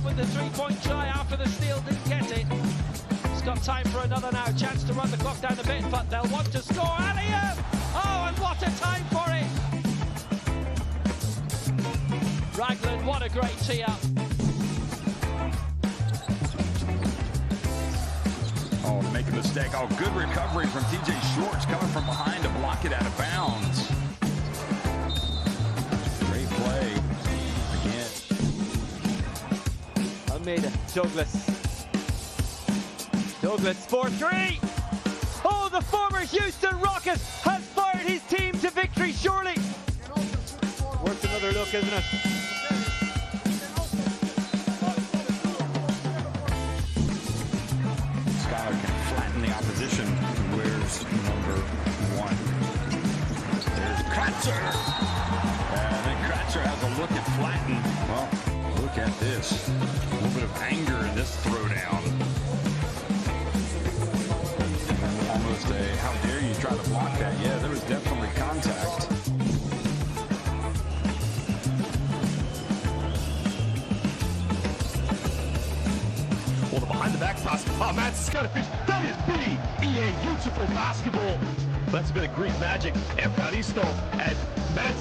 with the three-point try after the steal, didn't get it. He's got time for another now, chance to run the clock down a bit, but they'll want to score. Alley-oop! Oh, and what a time for it! Ragland, what a great tee-up. Oh, make a mistake. Oh, good recovery from TJ Shorts coming from behind to block it out of bounds. Great play. Again. Almeida, Douglas. Douglas for three. Oh, the former Houston Rocket has fired his team to victory, surely. Worth another look, isn't it? The opposition wears number 1. There's Kratzer. And then Kratzer has a look at Flatten. Well, look at this. A little bit of anger in this throwdown. Almost a, how dare you try to block that? Yeah, there was definitely contact. Well, the behind-the-back pass. Oh, Matt Scudderfish. That is EA beautiful basketball. That's a bit of Greek magic. Evaristo and Matt.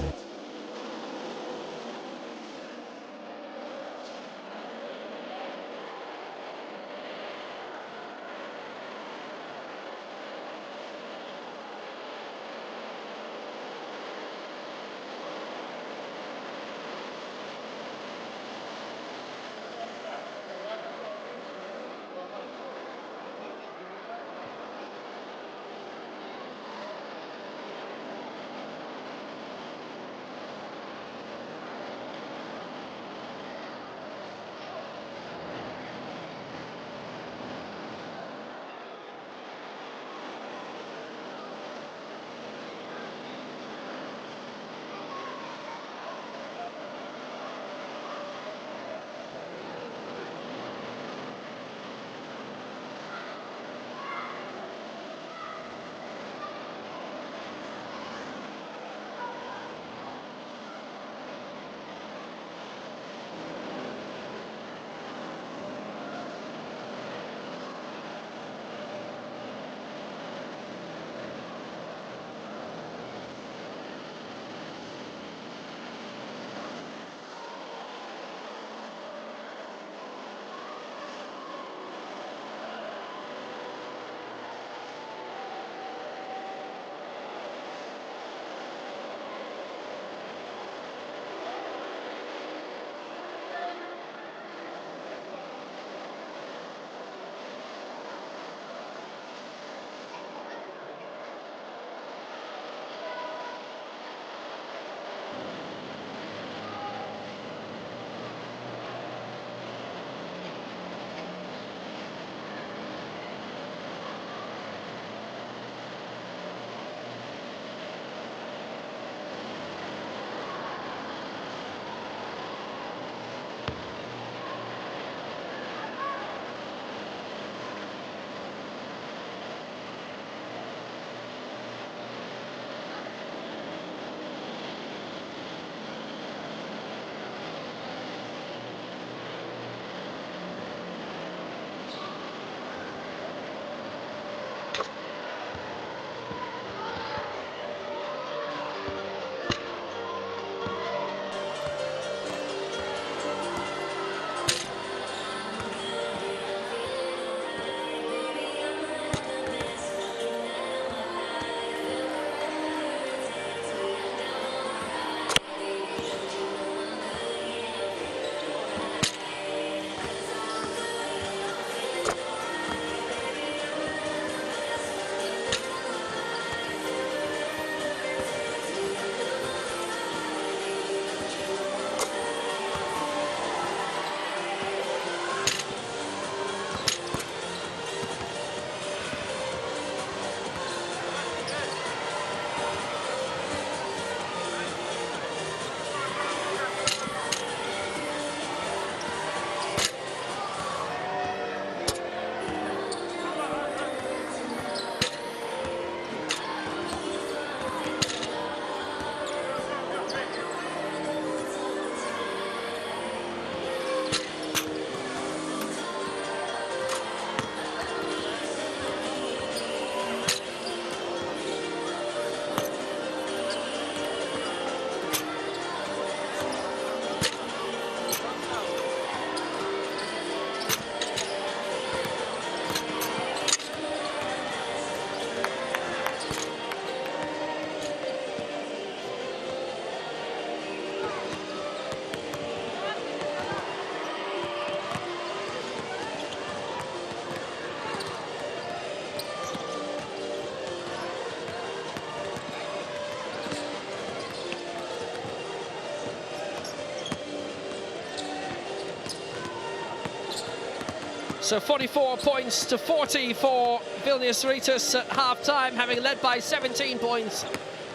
So 44 points to 40 for Vilnius Rytas at half-time, having led by 17 points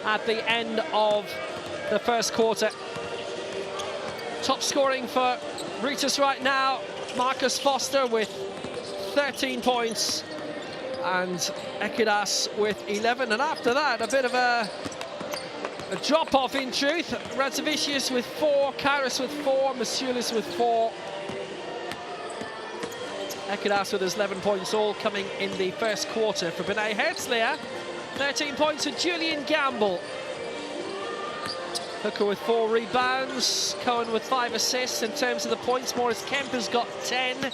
at the end of the first quarter. Top scoring for Rytas right now, Marcus Foster with 13 points and Ekidas with 11. And after that, a bit of a drop-off in truth. Radzavicius with 4, Kairos with 4, Masiulis with 4. Ekidas with his 11 points, all coming in the first quarter for Bnei. Herzliya, 13 points for Julian Gamble. Hooker with 4 rebounds, Cohen with 5 assists. In terms of the points, Morris Kemp has got 10,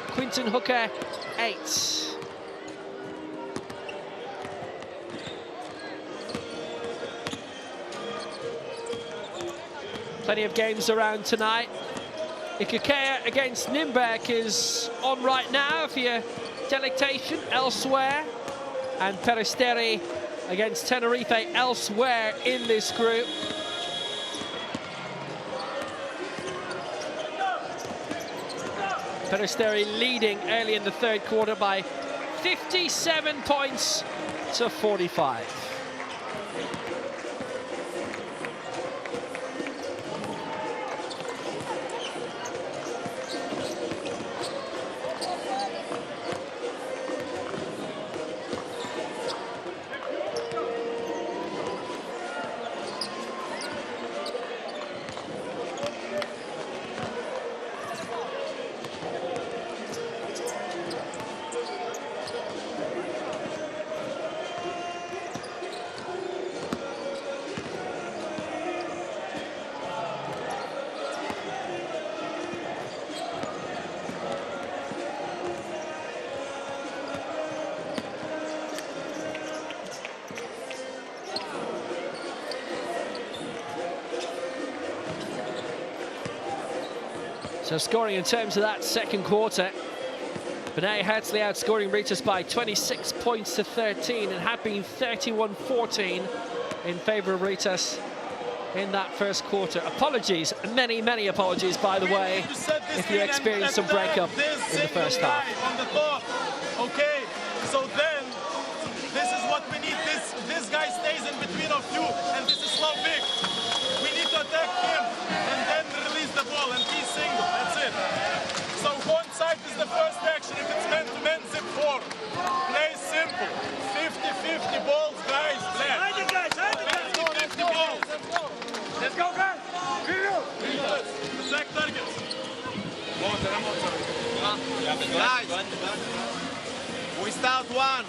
Quinton Hooker 8. Plenty of games around tonight. Ikukea against Nürnberg is on right now for your delectation elsewhere. And Peristeri against Tenerife elsewhere in this group. Peristeri leading early in the third quarter by 57 points to 45. So scoring in terms of that second quarter, Bnei Herzliya outscoring Rytas by 26 points to 13 and had been 31-14 in favour of Rytas in that first quarter. Apologies, many apologies, by the way, if you experienced some breakup in the first half. On the top. Okay, so then this is what we need. This guy stays in between of you, and this is slow big. We need to attack him and then release the ball and be single. That's it. So one side is the first action. If it's man-to-man, zip 4. Play simple. 50-50 balls, guys. Let's go, 50 balls. Let's go, guys. Attack targets. Guys, we start 1.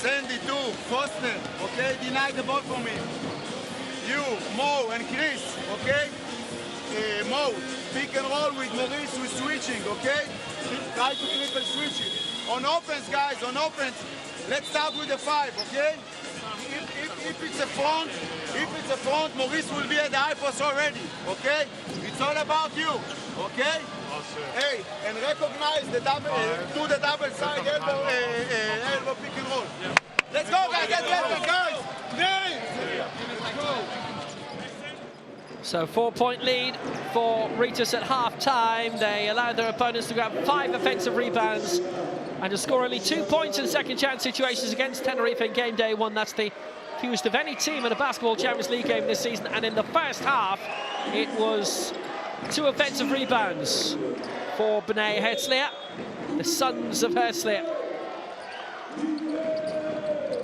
Sandy 2. Kostner. Okay, deny the ball from him. You, Mo, and Chris, okay? Mo, pick and roll with Maurice with switching, okay? Try to triple switch it. On offense, guys, on offense, let's start with the 5, okay? If it's a front, Maurice will be at the high post already, okay? It's all about you, okay? Hey, and recognize the double, do the double side elbow pick and roll. Yeah. Let's go, guys, let's go, guys! So 4-point lead for Rytas at half-time. They allowed their opponents to grab 5 offensive rebounds and to score only 2 points in second chance situations against Tenerife in game day 1. That's the fewest of any team in a Basketball Champions League game this season. And in the first half, it was 2 offensive rebounds for Bnei Herzliya, the sons of Herzliya.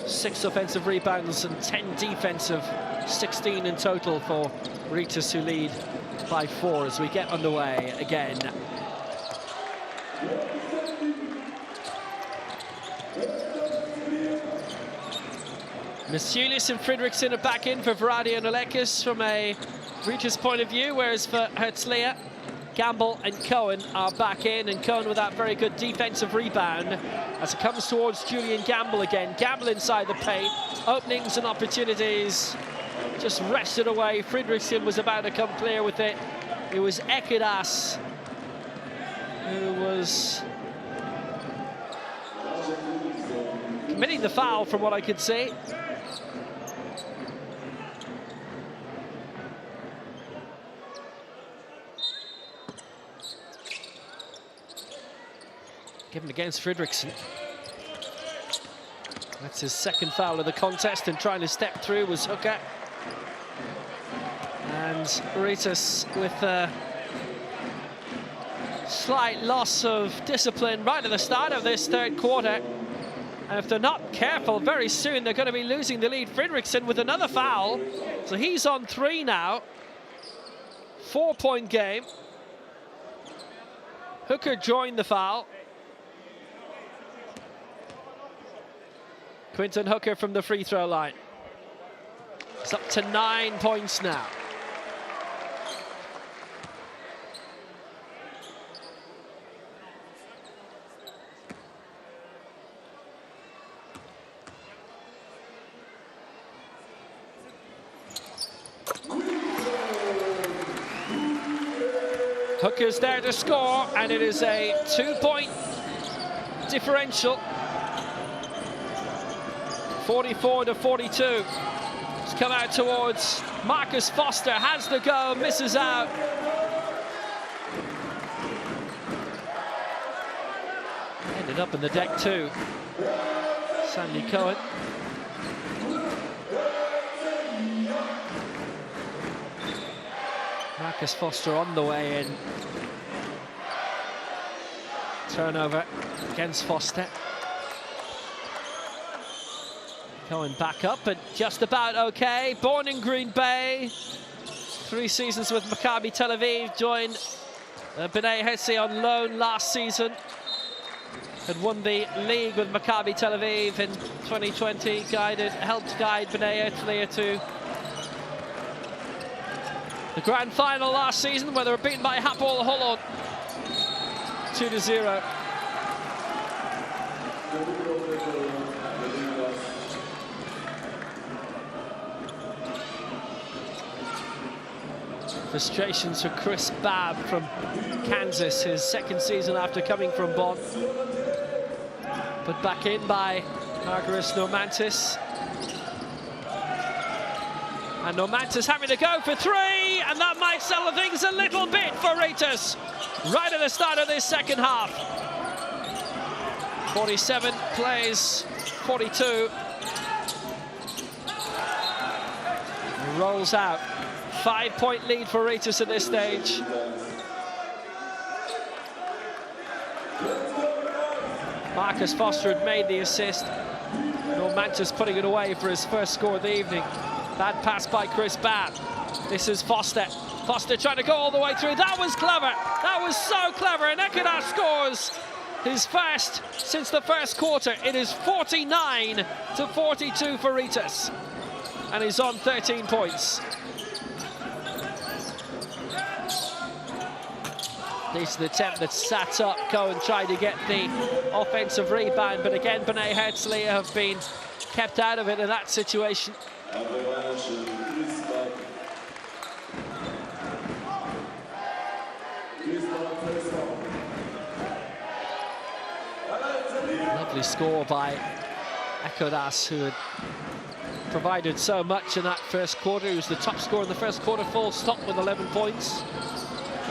6 offensive rebounds and 10 defensive, 16 in total for Rytas, who lead by 4 as we get underway again. Masiulis and Fridriksson are back in for Varadi and Olekis from a Rytas point of view, whereas for Herzliya, Gamble and Cohen are back in, and Cohen with that very good defensive rebound as it comes towards Julian Gamble again. Gamble inside the paint, openings and opportunities just wrested away. Fridriksson was about to come clear with it. It was Ekidas who was committing the foul from what I could see. given against Fredriksson. That's his second foul of the contest, and trying to step through was Hooker. And Rytas with a slight loss of discipline right at the start of this third quarter. And if they're not careful, very soon they're going to be losing the lead. Fredriksson with another foul. So he's on 3 now. 4-point game. Hooker joined the foul. Quinton Hooker from the free throw line. It's up to 9 points now. Hooker's there to score, and it is a 2-point differential. 44-42. It's come out towards Marcus Foster, has the go, misses out. Ended up in the deck too. Sandy Cohen. Marcus Foster on the way in. Turnover against Foster. Cohen back up, but just about okay. Born in Green Bay. 3 seasons with Maccabi Tel Aviv. Joined Bnei Herzliya on loan last season. Had won the league with Maccabi Tel Aviv in 2020. Helped guide Bnei Herzliya to the grand final last season, where they were beaten by Hapoel Holon 2-0. Frustrations for Chris Babb from Kansas, his second season after coming from Bonn. Put back in by Margaris Normantis. And Normantis having to go for 3, and that might settle things a little bit for Rytas right at the start of this second half. 47 plays 42. He rolls out. 5-point lead for Rytas at this stage. Marcus Foster had made the assist. Normantis putting it away for his first score of the evening. Bad pass by Chris Babb. This is Foster. Foster trying to go all the way through. That was clever. That was so clever. And Ekudas scores his first since the first quarter. It is 49-42 for Rytas. And he's on 13 points. This is the attempt that sat up. Cohen tried to get the offensive rebound, but again, Bnei Herzliya have been kept out of it in that situation. Lovely score by Ekudas, who had provided so much in that first quarter. He was the top scorer in the first quarter, full stop, with 11 points.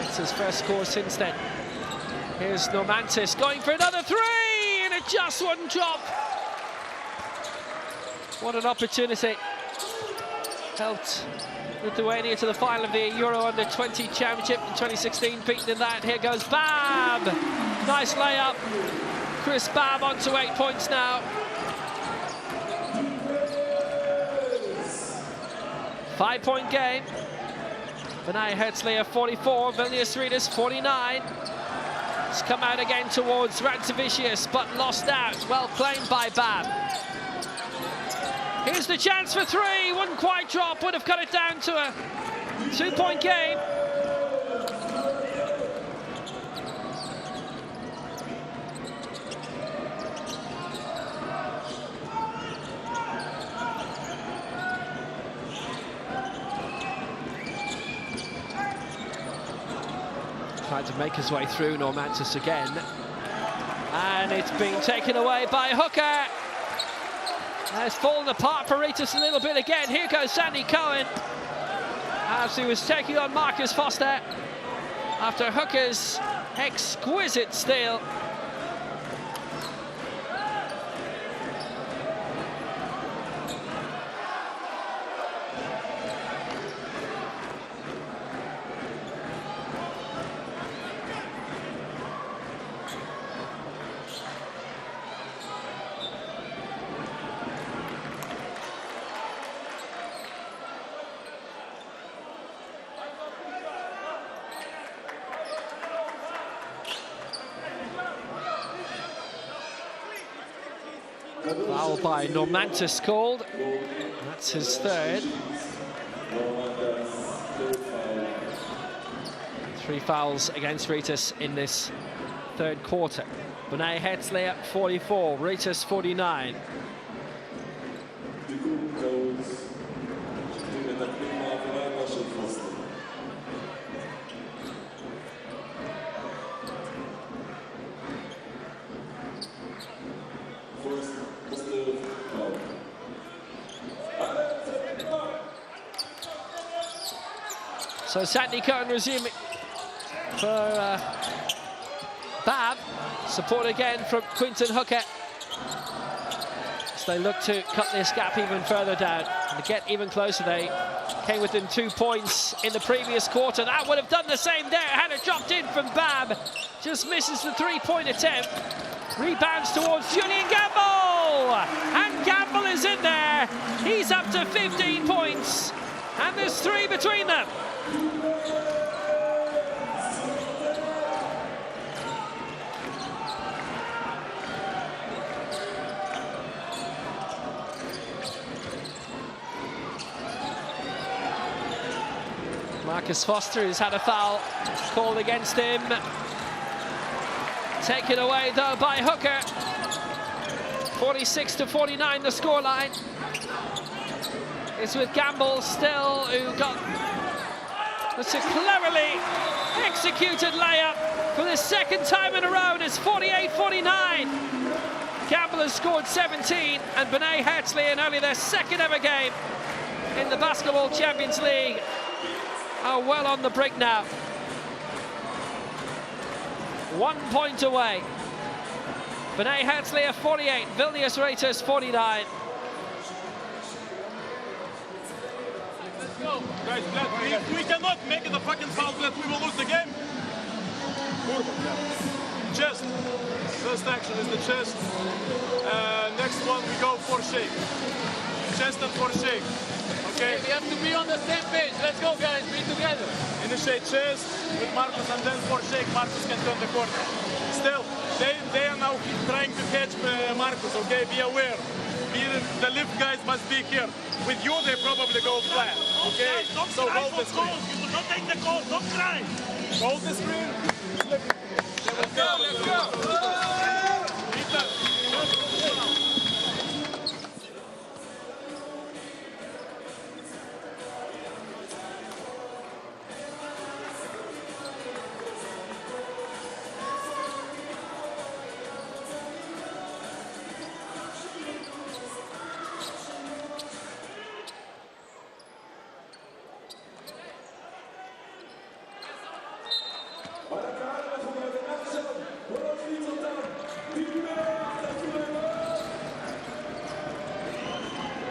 It's his first score since then. Here's Normantis going for another 3, and it just wouldn't drop. What an opportunity. Helped Lithuania to the final of the Euro Under-20 Championship in 2016, beaten in that. Here goes Babb. Nice layup. Chris Babb on to 8 points now. 5-point game. Bnei Herzliya 44, Vilnius Rytas 49. It's come out again towards Rantzavicius, but lost out. Well claimed by Babb. Here's the chance for 3, wouldn't quite drop, would have cut it down to a 2-point game. Tried to make his way through, Normantis again. And it's been taken away by Hooker. It's fallen apart for Rytas a little bit again. Here goes Sandy Cohen, as he was taking on Marcus Foster after Hooker's exquisite steal. Foul by Normantis called. That's his third. 3 fouls against Rytas in this third quarter. Bnei Herzliya 44, Rytas 49. So Sandy Cohen resuming for Bab. Support again from Quinton Hooker. As they look to cut this gap even further down and to get even closer. They came within 2 points in the previous quarter. That would have done the same there had it dropped in from Bab. Just misses the 3-point attempt. Rebounds towards Julian Gamble. And Gamble is in there. He's up to 15 points. And there's 3 between them. Marcus Foster has had a foul called against him. Taken away though by Hooker. 46-49 the scoreline. It's with Gamble still, who got that's a cleverly executed layup for the second time in a row, and it's 48-49. Gamble has scored 17, and Bnei Herzliya in only their second ever game in the Basketball Champions League are well on the brink now. 1 point away. Bnei Herzliya 48, Vilnius Rytas 49. Let's go. Guys, if we cannot make it a fucking foul, we will lose the game. Chest. First action is the chest. Next one, we go for shake. Chest and for shake. Okay? We have to be on the same page. Let's go, guys. Be together. Initiate chest with Marcus, and then for shake, Marcus can turn the corner. Still, they are now trying to catch Marcus, okay? Be aware. The lift guys must be here. With you, they probably go flat, okay? So hold the screen. You will not take the call. Don't cry. Hold the screen. Let's go, let's go.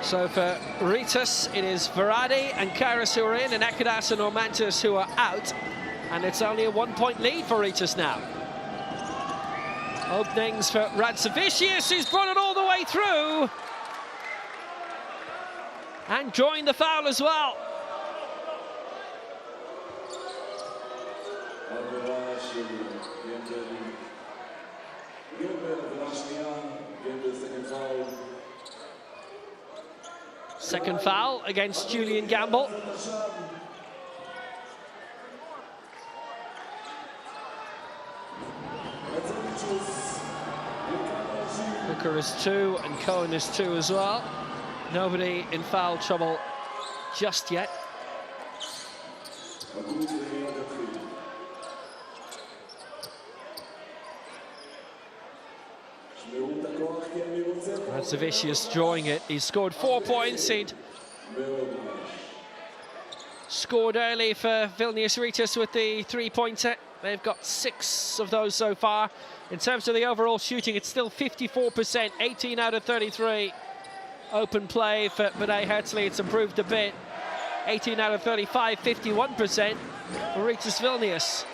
So for Rytas, it is Varadi and Kairos who are in, and Ekadas and Normantis who are out. And it's only a 1 point lead for Rytas now. Openings for Rytas, who's brought it all the way through. And drawing the foul as well. Second foul against Julian Gamble. Hooker is 2 and Cohen is 2 as well. Nobody in foul trouble just yet. Radzavičius drawing it. He's scored 4 points. He'd scored early for Vilnius Rytas with the 3-pointer. They've got 6 of those so far. In terms of the overall shooting, it's still 54%, 18 out of 33. Open play for Bnei Herzliya, it's improved a bit. 18 out of 35, 51% for Rytas Vilnius.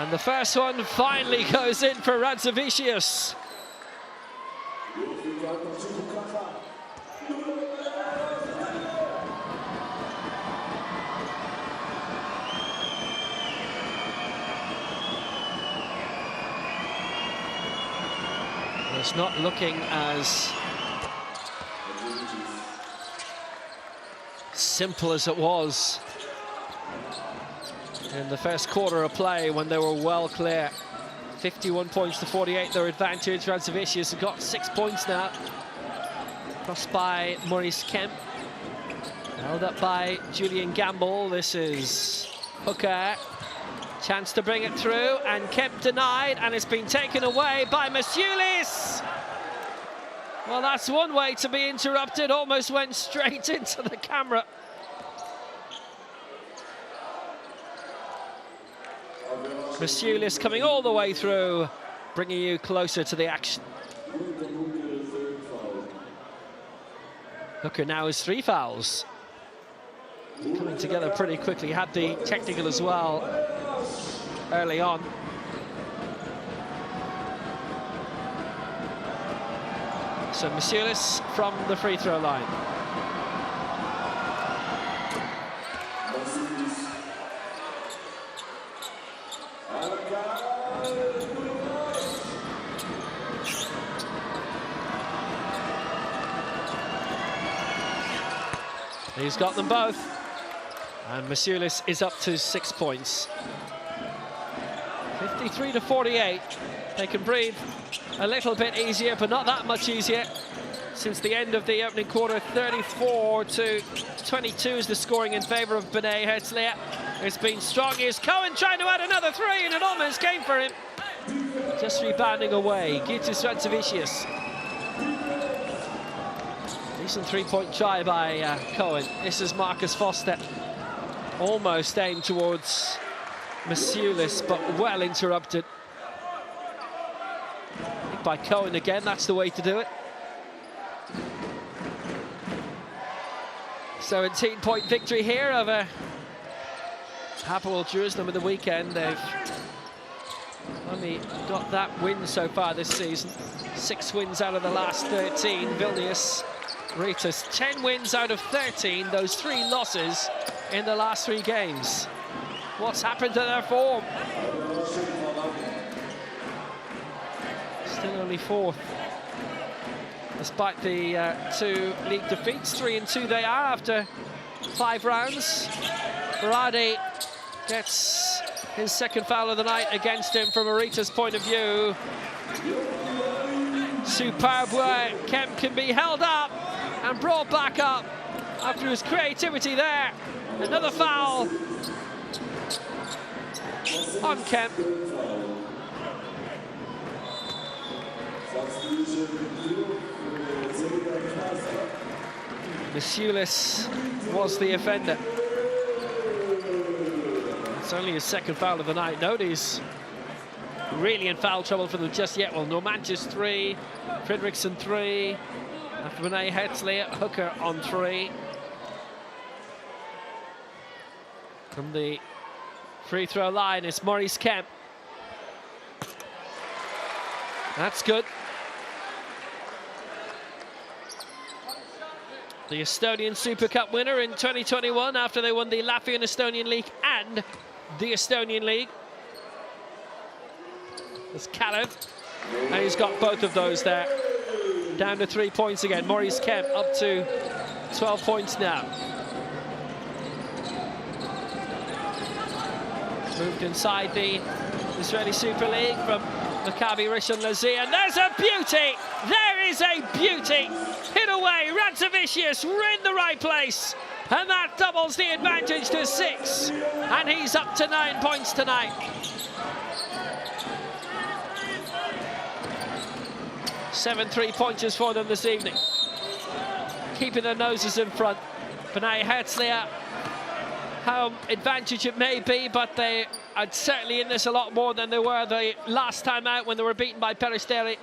And the first one finally goes in for Rytas Vilnius. It's not looking as simple as it was in the first quarter of play when they were well clear. 51 points to 48, their advantage. Rytas Vilnius have got 6 points now. Crossed by Maurice Kemp. Held up by Julian Gamble. This is Hooker. Chance to bring it through, and Kemp denied, and it's been taken away by Masiulis. Well, that's one way to be interrupted. Almost went straight into the camera. Masiulis coming all the way through, bringing you closer to the action. Hooker now has 3 fouls. Coming together pretty quickly. Had the technical as well early on. So Masiulis from the free throw line. He's got them both. And Masiulis is up to 6 points. 53 to 48. They can breathe a little bit easier, but not that much easier. Since the end of the opening quarter, 34 to 22 is the scoring in favour of Bnei. Herzliya has been strong. Here's Cohen trying to add another 3, and it almost came for him. Just rebounding away. Rytas Vilnius. Decent 3-point try by Cohen. This is Marcus Foster. Almost aimed towards Masiulis, but well interrupted. By Cohen again, that's the way to do it. 17-point victory here over Hapoel Jerusalem at the weekend. They've only got that win so far this season. 6 wins out of the last 13. Vilnius, Rytas, 10 wins out of 13. Those 3 losses in the last 3 games. What's happened to their form? Still only 4th. Despite the 2 league defeats, 3-2 they are after 5 rounds. Brady gets his 2nd foul of the night against him from a Rytas point of view. Superb work. Kemp can be held up and brought back up after his creativity there. Another foul on Kemp. Masiulis was the offender. It's only his 2nd foul of the night. Nobody's really in foul trouble for them just yet. Well, Normantis 3, Fredriksson 3, after Bnei Herzliya, Hooker on 3. From the free throw line, it's Maurice Kemp. That's good. The Estonian Super Cup winner in 2021 after they won the Latvian Estonian League and the Estonian League. It's Kalev, and he's got both of those there. Down to 3 points again. Maurice Kemp up to 12 points now. Moved inside the Israeli Super League from Maccabi Rishon LeZion, and there's a beauty! There is a beauty! Hit away, Rytas Vilnius in the right place, and that doubles the advantage to 6, and he's up to 9 points tonight. 7 3-pointers for them this evening. Keeping their noses in front. Bnei Herzliya, how advantage it may be, but they are certainly in this a lot more than they were the last time out when they were beaten by Peristeri.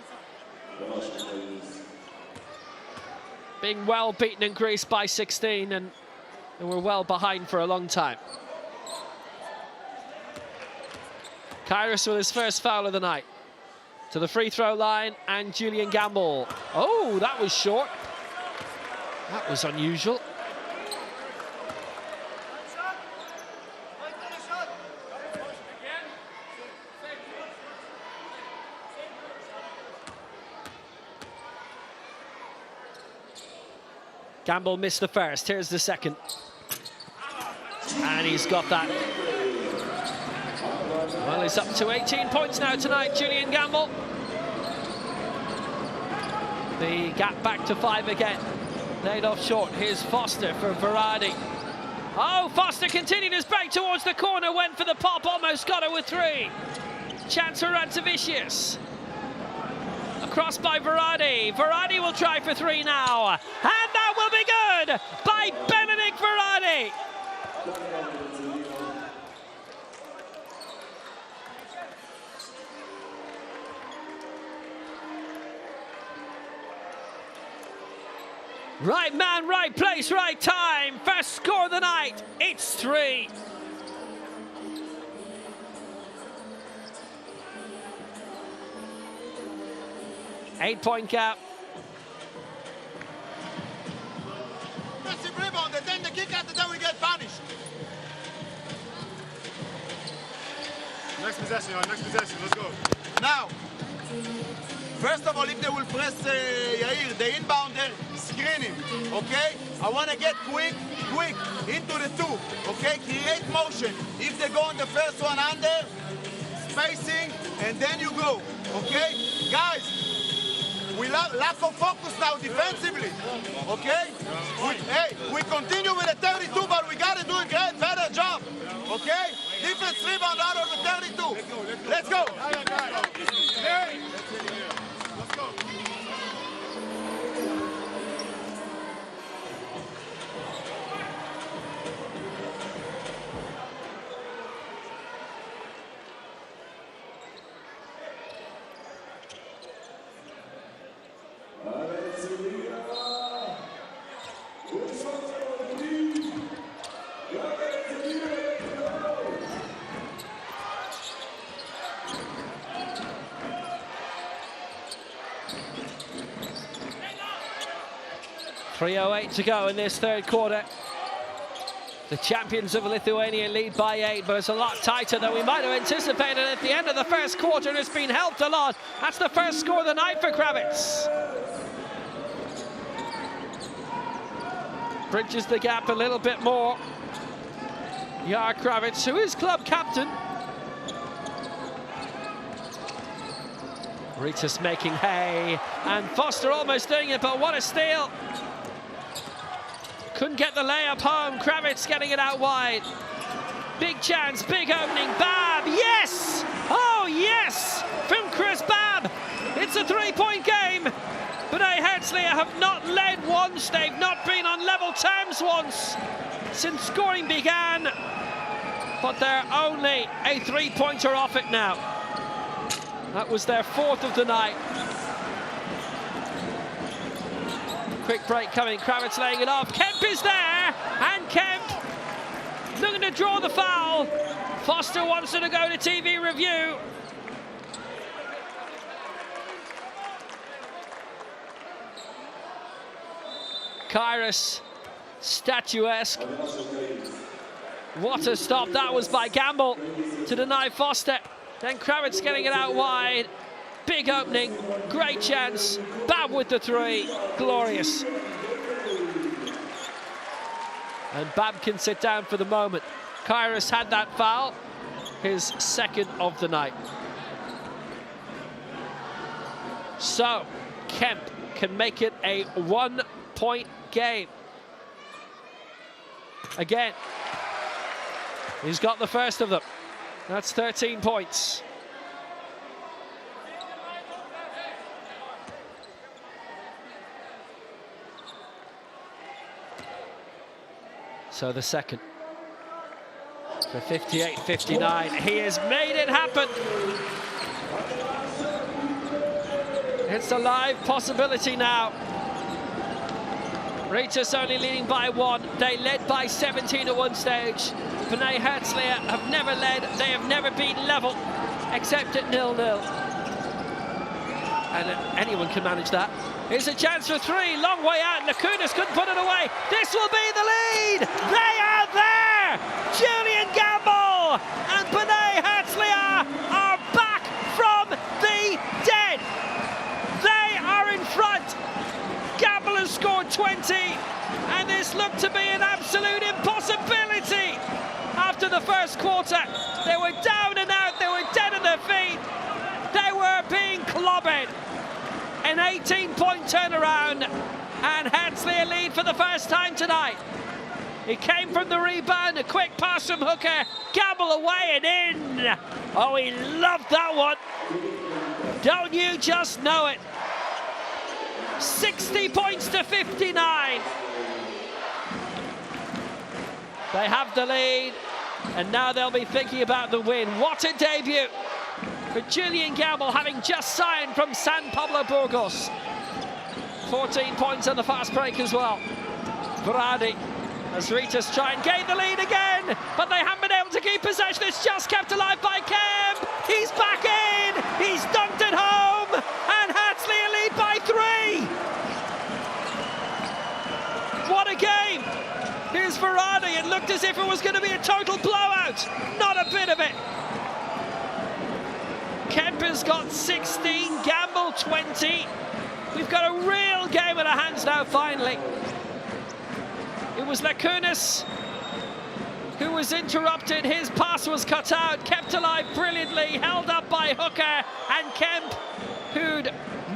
Being well beaten in Greece by 16, and they were well behind for a long time. Kairos with his first foul of the night. To the free throw line, and Julian Gamble. Oh, that was short. That was unusual. Gamble missed the first. Here's the second. And he's got that. Well, he's up to 18 points now tonight, Julian Gamble. The gap back to 5 again. Laid off short. Here's Foster for Varady. Oh, Foster continued his break towards the corner, went for the pop, almost got it with 3. Chance for Rantzavicius. Across by Varady. Varady will try for 3 now. And that will be good by Benedict Varady. Right man, right place, right time. First score of the night. It's 3. Eight-point gap. Massive rebound, and then the kick out, and then we get punished. Next possession, let's go. Now, first of all, if they will press Yair, the inbounder, screen him, okay? I want to get quick into the 2, okay? Create motion. If they go on the first one under, spacing, and then you go, okay? Guys, we lack of focus now defensively, okay? We continue with the 32, but we got to do a better job, okay? Defense rebound out of the 32. Let's go. .308 to go in this third quarter. The champions of Lithuania lead by 8, but it's a lot tighter than we might have anticipated at the end of the first quarter, and it's been helped a lot. That's the first score of the night for Kravitz. Bridges the gap a little bit more. Jar Kravitz, who is club captain. Rytas making hay, and Foster almost doing it, but what a steal. Couldn't get the layup home. Kravitz getting it out wide. Big chance, big opening. Bab, yes! Oh, yes! From Chris Bab. It's a 3-point game. Bnei Herzliya have not led once. They've not been on level terms once since scoring began. But they're only a 3-pointer off it now. That was their 4th of the night. Quick break coming, Kravitz laying it off. Kemp is there, and Kemp looking to draw the foul. Foster wants her to go to TV review. Kairos, statuesque. What a stop that was by Gamble to deny Foster. Then Kravitz getting it out wide. Big opening, great chance. Bab with the 3, glorious. And Bab can sit down for the moment. Kairos had that foul, his 2nd of the night. So, Kemp can make it a 1-point game. Again, he's got the first of them. That's 13 points. So the second for 58-59. He has made it happen. It's a live possibility now. Rytas only leading by 1. They led by 17 at one stage. Bnei Herzliya have never led. They have never been level. except at 0-0. And anyone can manage that. Here's a chance for three, long way out. Lakunas couldn't put it away. This will be the lead. They are there. Julian Gamble and Bnei Herzliya are back from the dead. They are in front. Gamble has scored 20, and this looked to be an absolute impossibility after the first quarter. They were down and out. They were dead on their feet. They were being clobbered. An 18-point turnaround, and Herzliya lead for the first time tonight. It came from the rebound, a quick pass from Hooker, Gamble away and in. Oh, he loved that one. Don't you just know it? 60 points to 59. They have the lead, and now they'll be thinking about the win. What a debut for Julian Gamble, having just signed from San Pablo Burgos. 14 points on the fast break as well. Varadi, as Rytas try and gain the lead again, but they haven't been able to keep possession. It's just kept alive by Kemp. He's back in. He's dunked it home, and Herzliya lead by 3. What a game. Here's Varadi. It looked as if it was going to be a total blowout. Not a bit of it. Kemp has got 16, Gamble 20. We've got a real game in our hands now, finally. It was Lakunas who was interrupted. His pass was cut out, kept alive brilliantly, held up by Hooker, and Kemp, who'd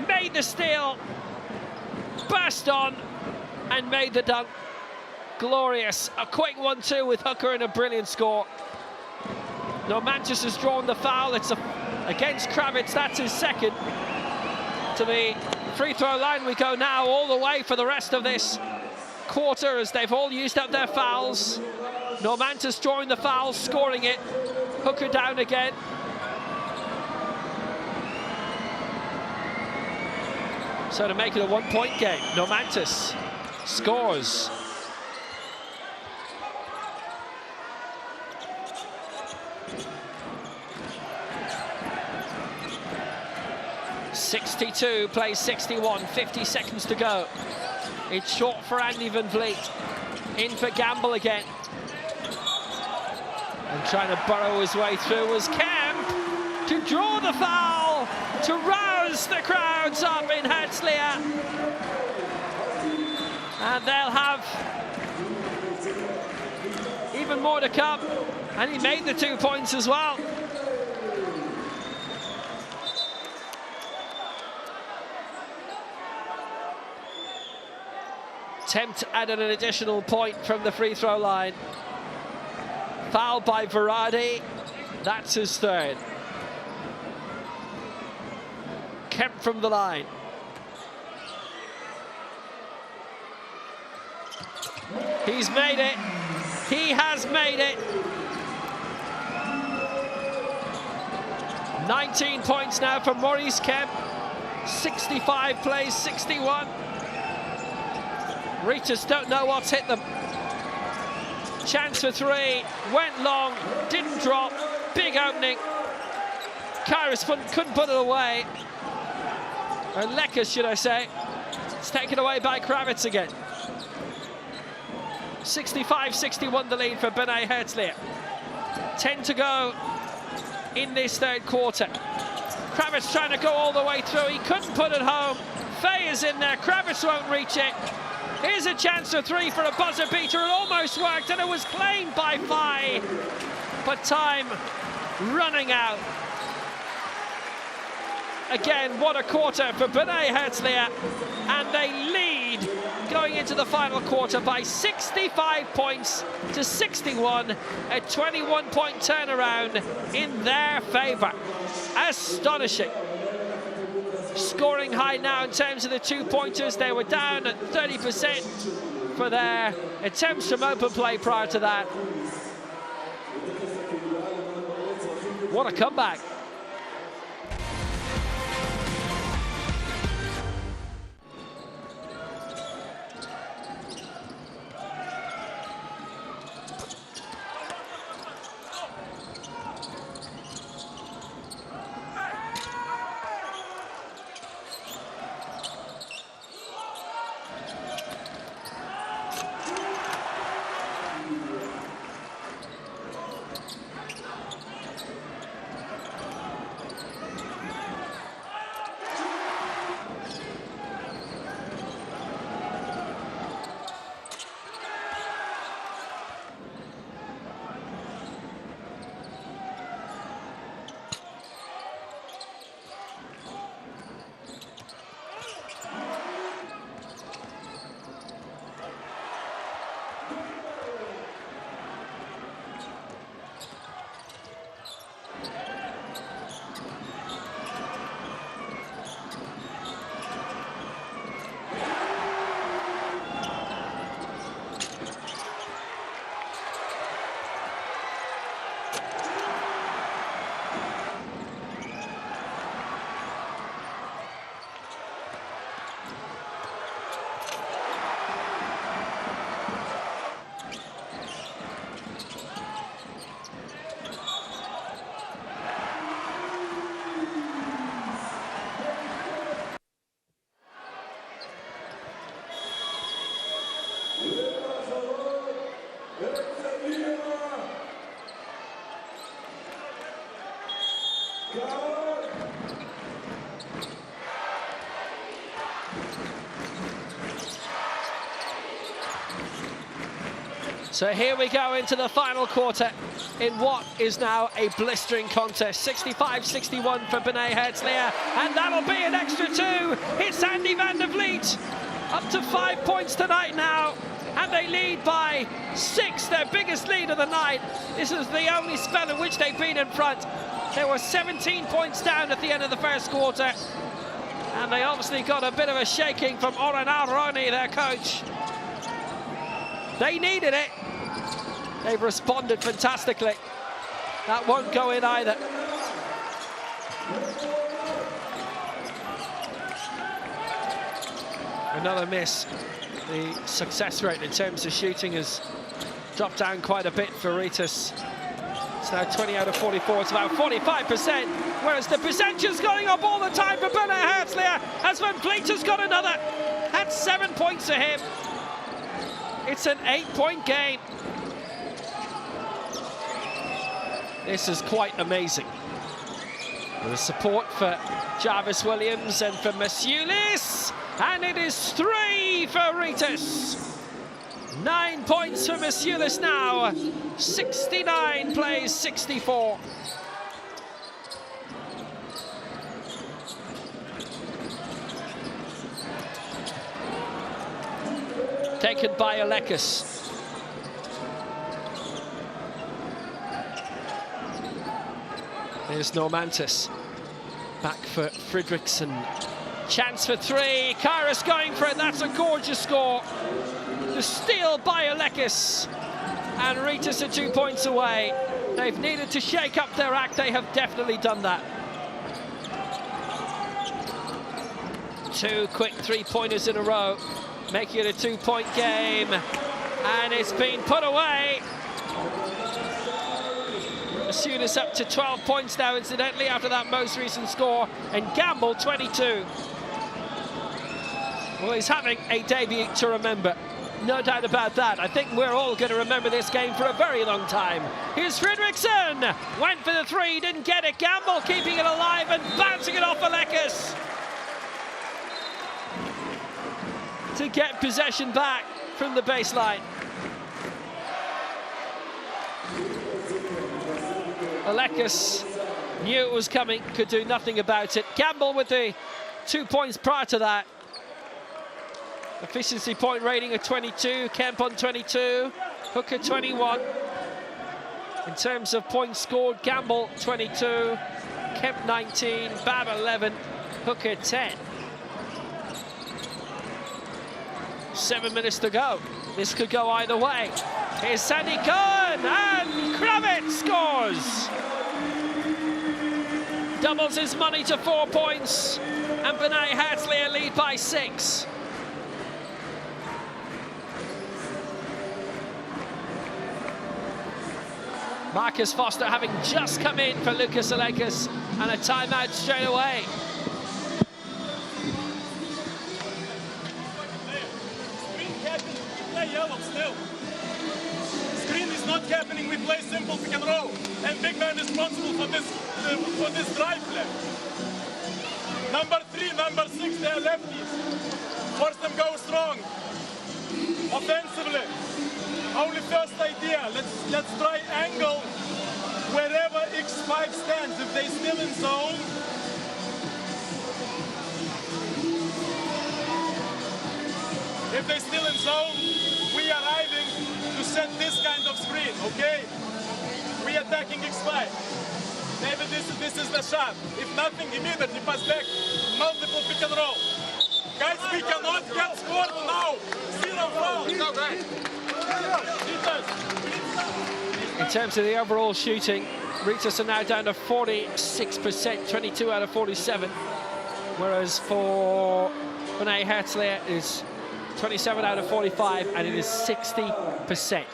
made the steal, burst on and made the dunk. Glorious. A quick 1-2 with Hooker and a brilliant score. Normantis has drawn the foul. It's against Kravitz. That's his second. To the free throw line we go now, all the way for the rest of this quarter, as they've all used up their fouls. Normantis drawing the foul, scoring it. Hooker down again. So to make it a 1-point game, Normantis scores. (62) plays 61, 50 seconds to go. It's short for Andy Van Vliet. In for Gamble again. And trying to burrow his way through was Kemp to draw the foul, to rouse the crowds up in Herzliya. And they'll have even more to come. And he made the 2 points as well. Attempt added an additional point from the free throw line. Foul by Varadi. That's his third. Kemp from the line. He's made it. He has made it. 19 points now for Maurice Kemp. 65 plays 61. Rytas don't know what's hit them. Chance for three, went long, didn't drop, big opening. Kairos couldn't put it away. Or Lekas, should I say. It's taken away by Kravitz again. 65-61 the lead for Bnei Herzliya. 10 to go in this third quarter. Kravitz trying to go all the way through. He couldn't put it home. Faye is in there. Kravitz won't reach it. Here's a chance for three for a buzzer beater. It almost worked, and it was claimed by Faye. But time running out. Again, what a quarter for Bnei Herzliya. And they lead going into the final quarter by 65 points to 61. A 21-point turnaround in their favor. Astonishing. Scoring high now in terms of the 2-pointers. They were down at 30% for their attempts from open play prior to that. What a comeback. So here we go into the final quarter in what is now a blistering contest. 65-61 for Bnei Herzliya, and that'll be an extra 2. It's Andy van der Vliet, up to 5 points tonight now, and they lead by 6, their biggest lead of the night. This is the only spell in which they've been in front. They were 17 points down at the end of the first quarter, and they obviously got a bit of a shaking from Oren Alroni, their coach. They needed it. They've responded fantastically. That won't go in either. Another miss. The success rate in terms of shooting has dropped down quite a bit for Rytas. It's now 20 out of 44. It's about 45%, whereas the percentage is going up all the time for Bnei Herzliya, as Van Vliet has got another. That's 7 points to him. It's an 8-point game. This is quite amazing. With support for Rytas Vilnius and for Masiulis, and it is 3 for Rytas. 9 points for Masiulis now. 69 plays 64. Taken by Alekas. Here's Normantis. Back for Fredriksson. Chance for 3. Kairos going for it. That's a gorgeous score. The steal by Alekas. And Rytas are 2 points away. They've needed to shake up their act. They have definitely done that. 2 quick 3-pointers in a row, making it a 2-point game. And it's been put away. Masiulis up to 12 points now, incidentally, after that most recent score. And Gamble, 22. Well, he's having a debut to remember. No doubt about that. I think we're all going to remember this game for a very long time. Here's Fredriksson. Went for the 3, didn't get it. Gamble keeping it alive and bouncing it off Alekas to get possession back from the baseline. Alekas knew it was coming, could do nothing about it. Gamble with the 2 points prior to that. Efficiency point rating of 22, Kemp on 22, Hooker 21. In terms of points scored, Gamble 22, Kemp 19, Bab 11, Hooker 10. 7 minutes to go. This could go either way. Here's Sandy Cohen, and Kravitz scores! Doubles his money to 4 points, and Bnei Herzliya lead by 6. Marcus Foster having just come in for Lucas Alekas, and a timeout straight away. Yellow still. Screen is not happening. We play simple pick and roll, and big man responsible for this drive left. Number 3, number 6, they are lefties. Force them go strong. Offensively, only first idea. Let's try angle wherever X5 stands. If they still in zone. If they're still in zone, we are arriving to set this kind of screen, okay? We attacking X5. Maybe this is the shot. If nothing, immediately pass back. Multiple pick and roll. Guys, we cannot get scored now. 0 foul. In terms of the overall shooting, Rytas are now down to 46%, 22 out of 47. Whereas for Bnei Herzliya is 27 out of 45, and it is 60%.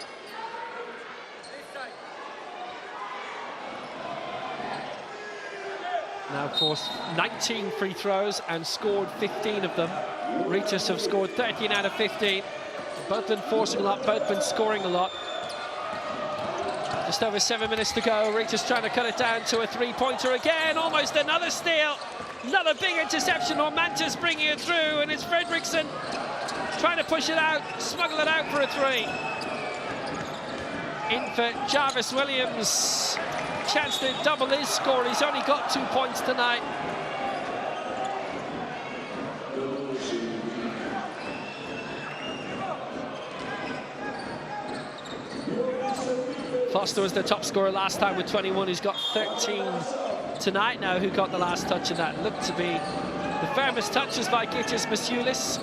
Now, of course, 19 free throws and scored 15 of them. Rytas have scored 13 out of 15. Both been forcing a lot, both been scoring a lot. Just over 7 minutes to go. Rytas trying to cut it down to a 3-pointer again. Almost another steal. Another big interception. Normantis bringing it through, and it's Fredriksson trying to push it out, smuggle it out for a 3. in for Rytas Vilnius. Chance to double his score. He's only got 2 points tonight. Foster was the top scorer last time with 21. He's got 13 tonight now. Who got the last touch in that? Looked to be the firmest touches by Rytas Vilnius.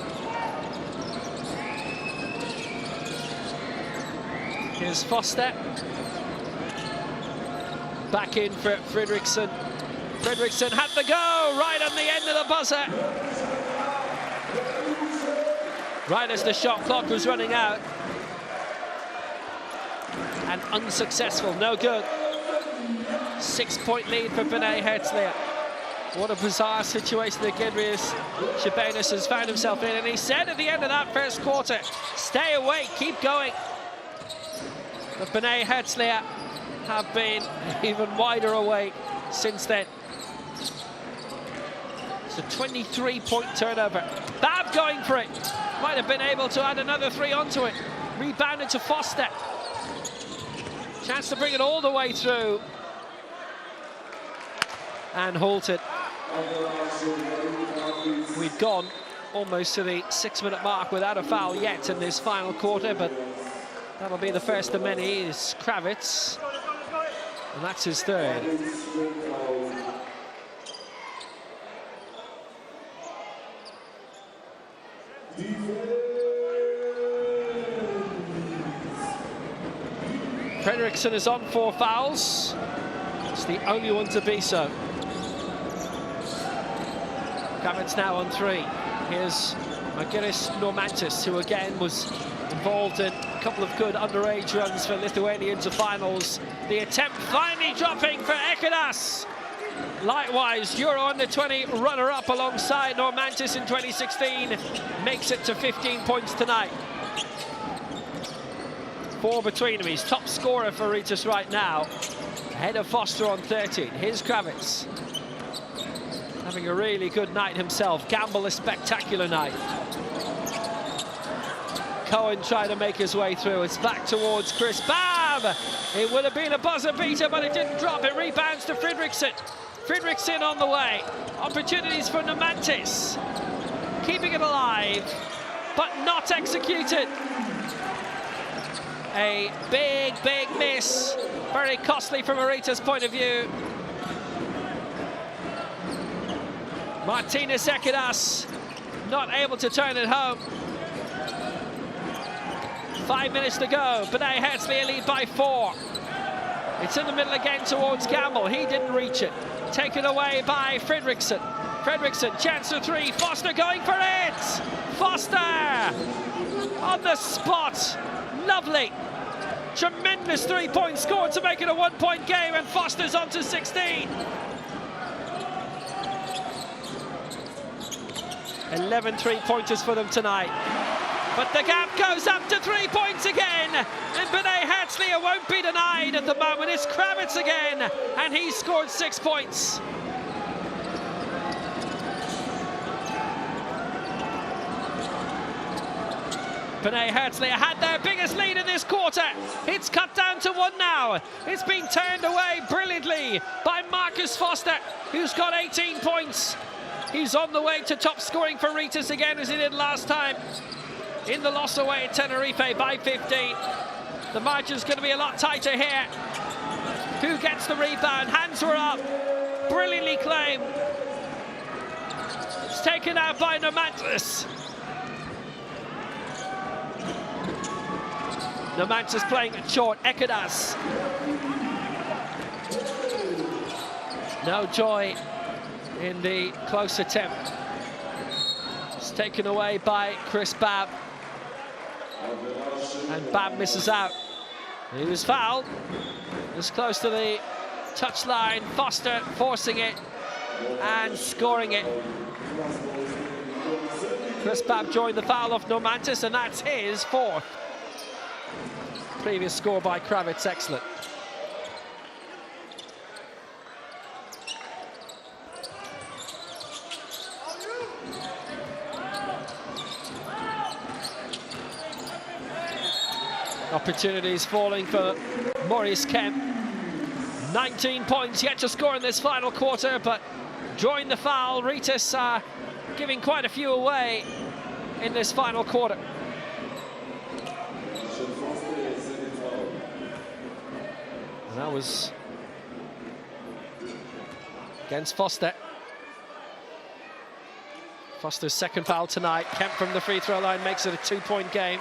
Here's Foster. Back in for Fredriksson. Fredriksson had the go right on the end of the buzzer. Right as the shot clock was running out. And unsuccessful, no good. 6-point lead for Bnei Herzliya. What a bizarre situation that Gedrius Shabanis has found himself in. And he said at the end of that first quarter, stay awake, keep going. But Bnei Herzliya have been even wider awake since then. It's a 23-point turnover. Bab going for it. Might have been able to add another 3 onto it. Rebounded to Foster. Chance to bring it all the way through. And halted. We've gone almost to the 6-minute mark without a foul yet in this final quarter, but that'll be the first of many. Is Kravitz, and that's his third. Fredriksson is on 4 fouls. It's the only one to be so. Kravitz now on 3. Here's Magiris Normantis, who again was involved in a couple of good underage runs for Lithuania into finals. The attempt finally dropping for Ekadas. Likewise, Euro Under-20 runner-up alongside Normantis in 2016. Makes it to 15 points tonight. 4 between them. He's top scorer for Rytas right now. Ahead of Foster on 13. Here's Kravitz. Having a really good night himself. Gamble a spectacular night. Cohen trying to make his way through. It's back towards Chris Bab. It would have been a buzzer beater, but it didn't drop. It rebounds to Fredriksson. Fredriksson on the way. Opportunities for Normantis. Keeping it alive, but not executed. A big, big miss. Very costly from Rytas' point of view. Martinez Ekadas not able to turn it home. 5 minutes to go. Bnei Herzliya lead by 4. It's in the middle again towards Gamble. He didn't reach it. Taken away by Fredriksson. Fredriksson, chance for 3. Foster going for it. Foster on the spot. Lovely. Tremendous 3-point score to make it a 1-point game, and Foster's on to 16. 11 3-pointers for them tonight. But the gap goes up to 3 points again, and Bnei Herzliya won't be denied at the moment. It's Kravitz again, and he's scored 6 points. Bnei Herzliya had their biggest lead in this quarter. It's cut down to 1 now. It's been turned away brilliantly by Marcus Foster, who's got 18 points. He's on the way to top scoring for Rytas again, as he did last time in the loss away at Tenerife by 15. The margin's going to be a lot tighter here. Who gets the rebound? Hands were up. Brilliantly claimed. It's taken out by Normantis. Normantis playing it short. Ekadas. No joy in the close attempt. It's taken away by Chris Bab. And Bab misses out. He was fouled. It's close to the touchline. Foster forcing it and scoring it. Chris Bab joined the foul off Normantis, and that's his 4th. Previous score by Kravitz, excellent. Opportunities falling for Maurice Kemp. 19 points yet to score in this final quarter, but drawing the foul, Rytas giving quite a few away in this final quarter. And that was against Foster. Foster's second foul tonight. Kemp from the free throw line makes it a 2-point game.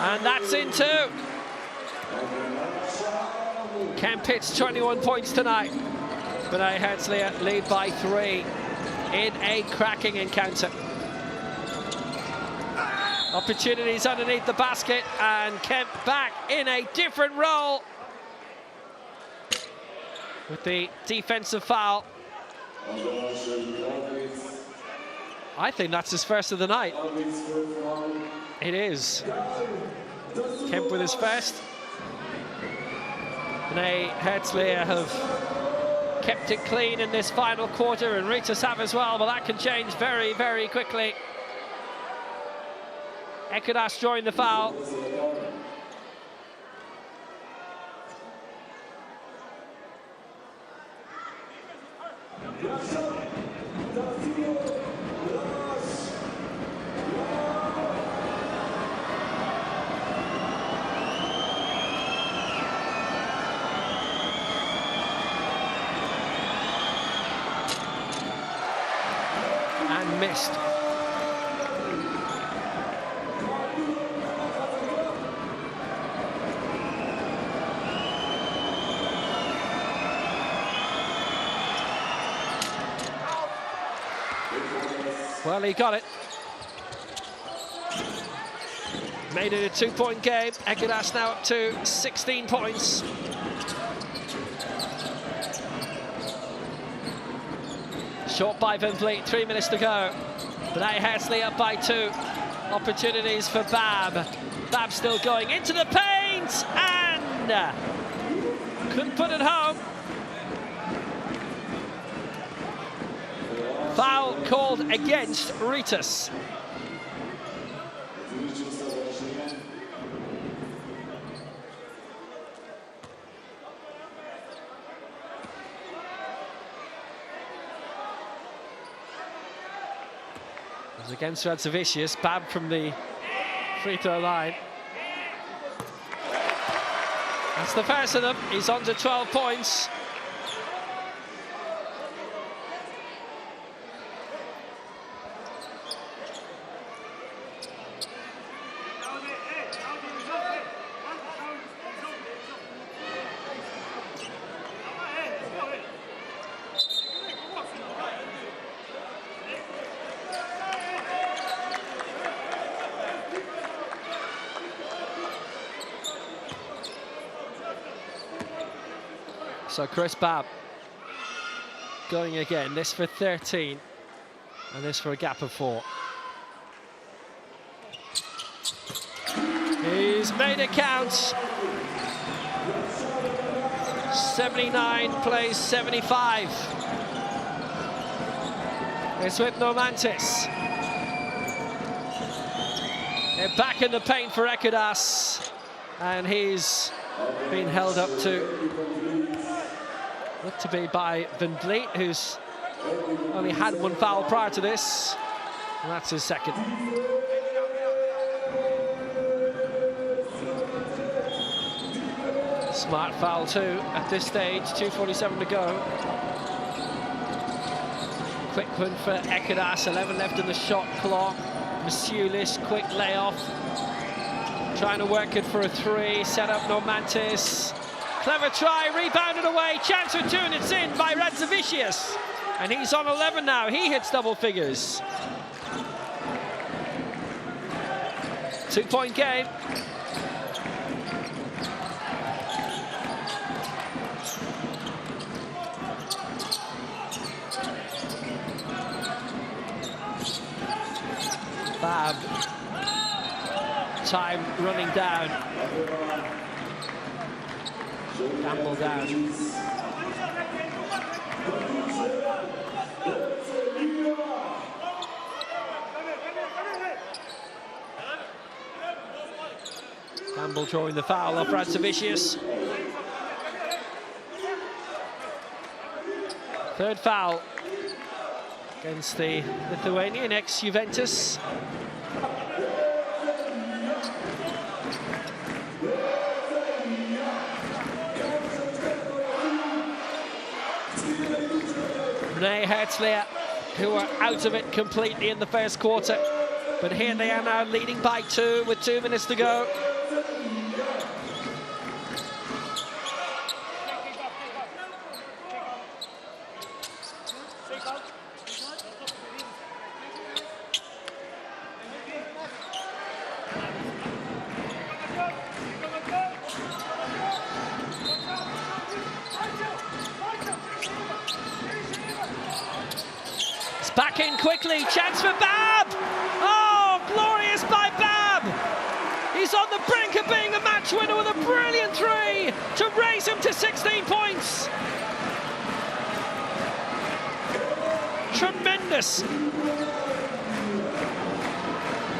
And that's in two. Kemp hits 21 points tonight. Bnei Herzliya lead by 3 in a cracking encounter. Opportunities underneath the basket, and Kemp back in a different role with the defensive foul. I think that's his first of the night. It is. Kemp with his first. Bnei Herzliya have kept it clean in this final quarter, and Rytas have as well, but that can change very, very quickly. Ekudas drawing the foul. And missed. Well, he got it. Made it a 2-point game. Ekudas now up to 16 points. Short by Bnei, 3 minutes to go. Bnei Herzliya up by 2. Opportunities for Bab. Bab still going into the paint, and couldn't put it home. Foul called against Rytas. It was against Rytas Vilnius. Bab from the free throw line. That's the first of them. He's on to 12 points. So Chris Bab going again, this for 13, and this for a gap of 4. He's made it count. 79 plays 75. It's with Normantis. They're back in the paint for Ekudas, and he's been held up to looked to be by Bnei, who's only had 1 foul prior to this, and that's his second. Smart foul too at this stage, 2:47 to go. Quick one for Ekudas, 11 left in the shot clock. Masulis, quick layoff. Trying to work it for a 3, set up Normantis. Clever try, rebounded away, chance for 2, and it's in by Rytas Vilnius. And he's on 11 now, he hits double figures. 2-point game. Bab, time running down. Campbell down. Campbell drawing the foul off Rytas Vilnius. Third foul against the Lithuanian ex-Juventus. Bnei Herzliya, who were out of it completely in the first quarter. But here they are now leading by 2 with 2 minutes to go. Back in quickly, chance for Bab! Oh, glorious by Bab! He's on the brink of being a match winner with a brilliant 3 to raise him to 16 points. Tremendous.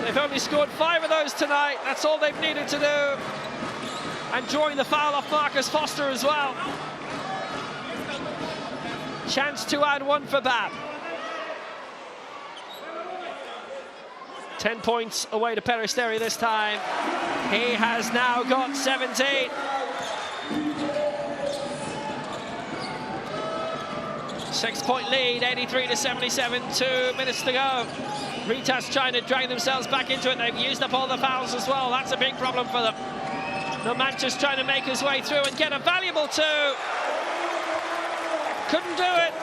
They've only scored 5 of those tonight. That's all they've needed to do. And drawing the foul off Marcus Foster as well. Chance to add 1 for Bab. 10 points away to Peristeri this time. He has now got 17. Six-point lead, 83-77, 2 minutes to go. Rytas trying to drag themselves back into it. They've used up all the fouls as well. That's a big problem for them. Nomantis trying to make his way through and get a valuable 2. Couldn't do it.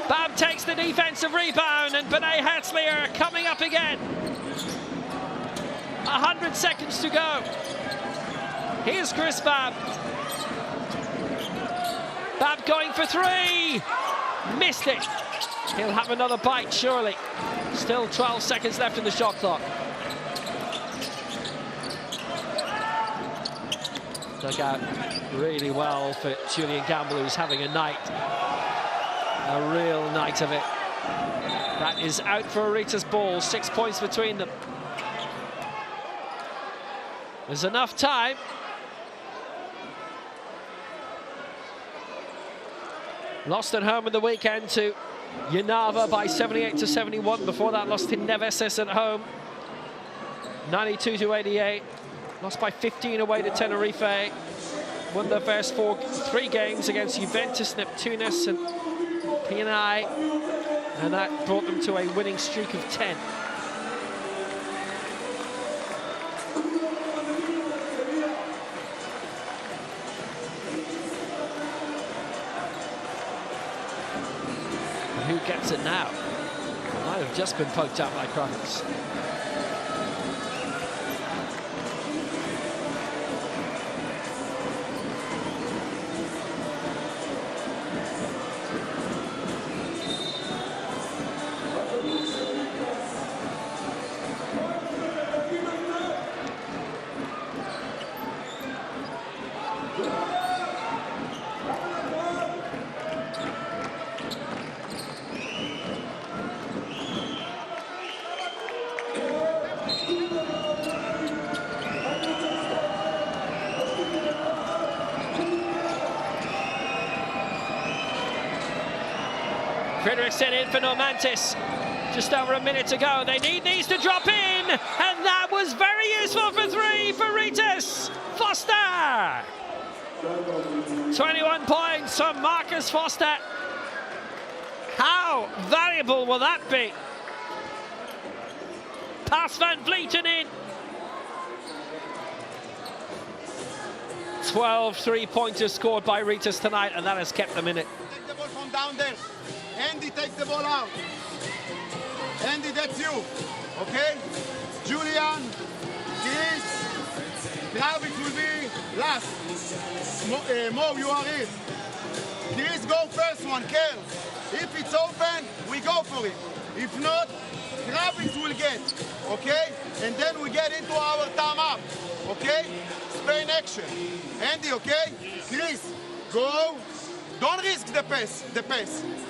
Bab takes the defensive rebound, and Bnei Herzliya are coming up again. 100 seconds to go. Here's Chris Bab. Bab going for 3. Missed it. He'll have another bite, surely. Still 12 seconds left in the shot clock. Dug out really well for Julian Campbell, who's having a night. A real night of it. That is out for a Rytas ball. 6 points between them. There's enough time. Lost at home in the weekend to Yanava by 78-71. Before that, lost to Neveses at home. 92-88. Lost by 15 away to Tenerife. Won their first 3 games against Juventus, Neptunus and Bnei, and that brought them to a winning streak of 10. And who gets it now? Might have just been poked out by Kronos. Set in for Nomantis. Just over a minute to go. They need these to drop in, and that was very useful for 3 for Rytas. Foster! 21 points from Marcus Foster. How valuable will that be? Pass Van Vlieten in. 12 3-pointers scored by Rytas tonight, and that has kept them in it. Take the ball from down there. Andy, take the ball out. Andy, that's you. Okay? Julian, Chris, Travis will be last. Mo, you are it. Chris, go first one, Kerr. If it's open, we go for it. If not, Travis will get. Okay? And then we get into our time up. Okay? explain action. Andy, okay? Chris, go. Don't risk the pass,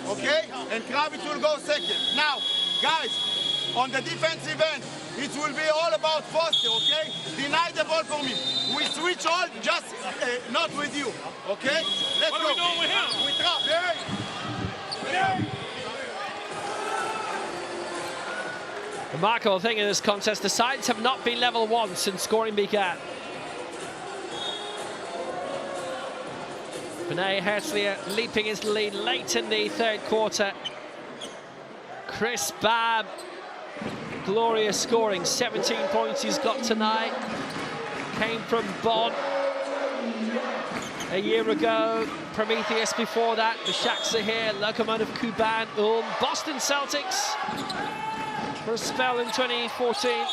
okay? And Kravitz will go second. Now, guys, on the defensive end, it will be all about Foster, okay? Deny the ball for me. We switch all, just not with you, okay? Let's go. What are we doing with him? We trap. The remarkable thing in this contest, the sides have not been level once since scoring began. Bnei Herzliya leaping his lead late in the third quarter. Chris Babb, glorious scoring, 17 points he's got tonight. Came from Bonn a year ago. Prometheus before that, the Shaks are here, Lokomotiv Kuban, Boston Celtics for a spell in 2014.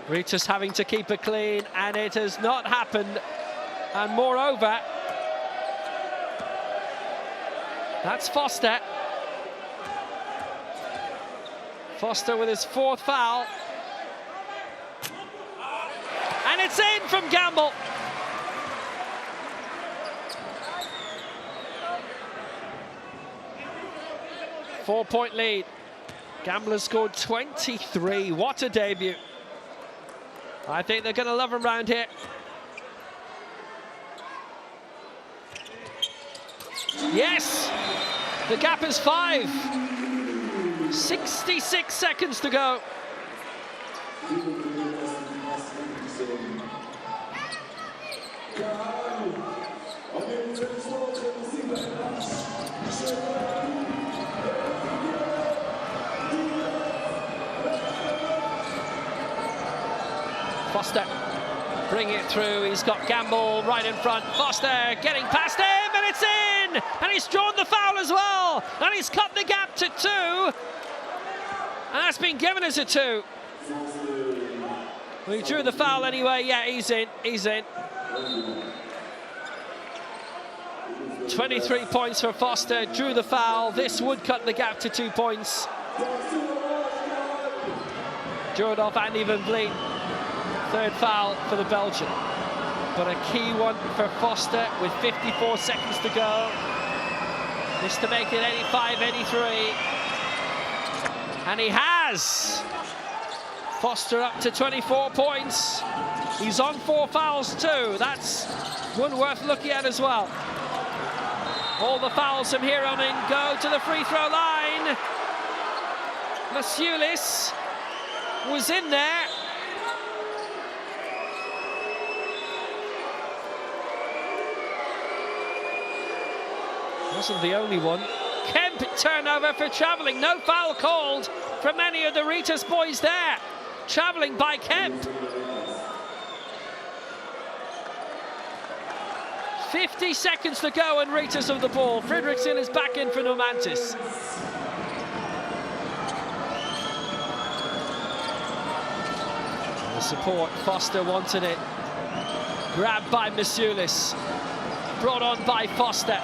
Rytas having to keep it clean, and it has not happened. And moreover, that's Foster. Foster with his fourth foul. And it's in from Gamble. Four-point lead. Gamble has scored 23. What a debut. I think they're going to love him around here. Yes! The gap is 5. 66 seconds to go. Foster bringing it through. He's got Gamble right in front. Foster getting past him, and it's in! And he's drawn the foul as well. And he's cut the gap to 2. And that's been given as a 2. Well, he drew the foul anyway. Yeah, he's in. He's in. 23 points for Foster. Drew the foul. This would cut the gap to 2 points. Drew it off Andy Van Vliet. Third foul for the Belgian, but a key one for Foster with 54 seconds to go. This to make it 85-83, and he has. Foster up to 24 points. He's on 4 fouls too. That's one worth looking at as well. All the fouls from here on in go to the free throw line. Masiulis was in there. Wasn't the only one. Kemp turnover for travelling. No foul called from any of the Rytas boys there. Travelling by Kemp. 50 seconds to go and Rytas of the ball. Fridriksson is back in for Numantis. The support, Foster wanted it. Grabbed by Masiulis. Brought on by Foster.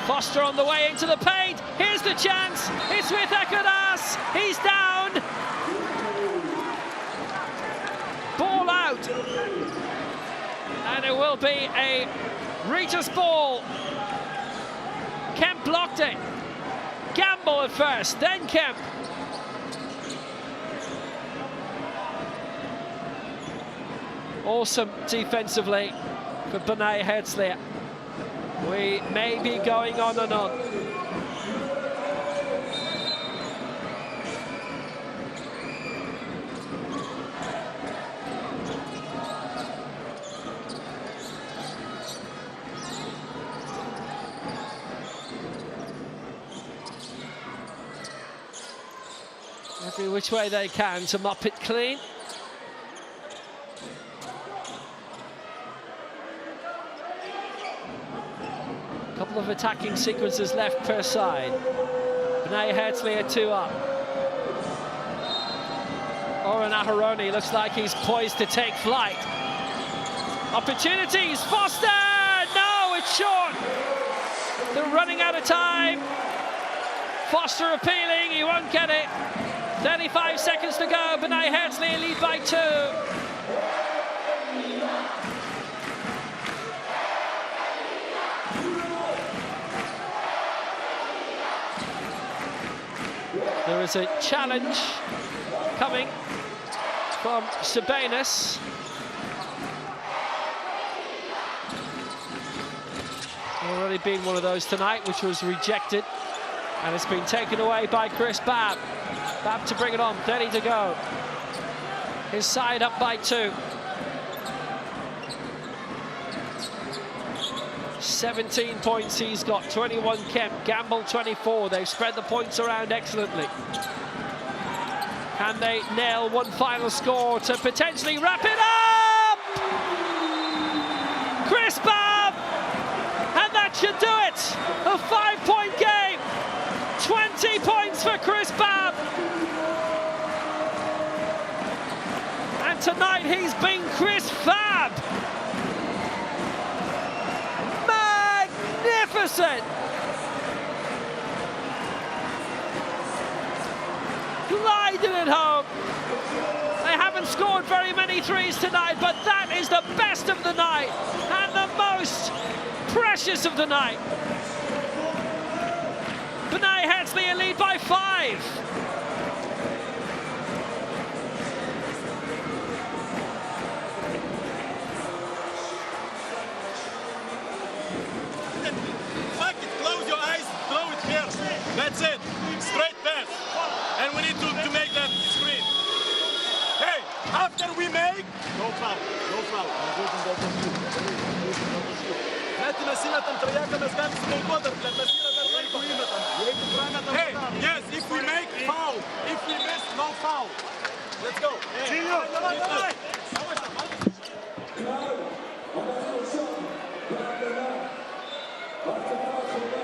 Foster on the way into the paint. Here's the chance. It's with Ekadas. He's down. Ball out. And it will be a Rytas ball. Kemp blocked it. Gamble at first, then Kemp. Awesome defensively for Bnei Herzliya. We may be going on and on. Every which way they can to mop it clean. Couple of attacking sequences left per side. Bnei Herzliya 2 up. Oren Aharoni looks like he's poised to take flight. Opportunities, Foster! No, it's short. They're running out of time. Foster appealing, he won't get it. 35 seconds to go. Bnei Herzliya lead by 2. There is a challenge coming from Sabonis. Already been one of those tonight, which was rejected. And it's been taken away by Chris Babb. Babb to bring it on, 30 to go. His side up by 2. 17 points he's got, 21 Kemp, Gamble 24. They've spread the points around excellently. Can they nail one final score to potentially wrap it up? Chris Babb! And that should do it! A 5-point game! 20 points for Chris Babb! And tonight he's been Chris Fab! Magnificent! Gliding it home. They haven't scored very many threes tonight, but that is the best of the night and the most precious of the night. Bnei Herzliya lead by 5. Fuck it, close your eyes, throw it here. That's it. Straight pass. And we need to make that screen. Hey, after we make, no foul, no foul. Hey, yes, if we make foul, if we miss, no foul. Let's go.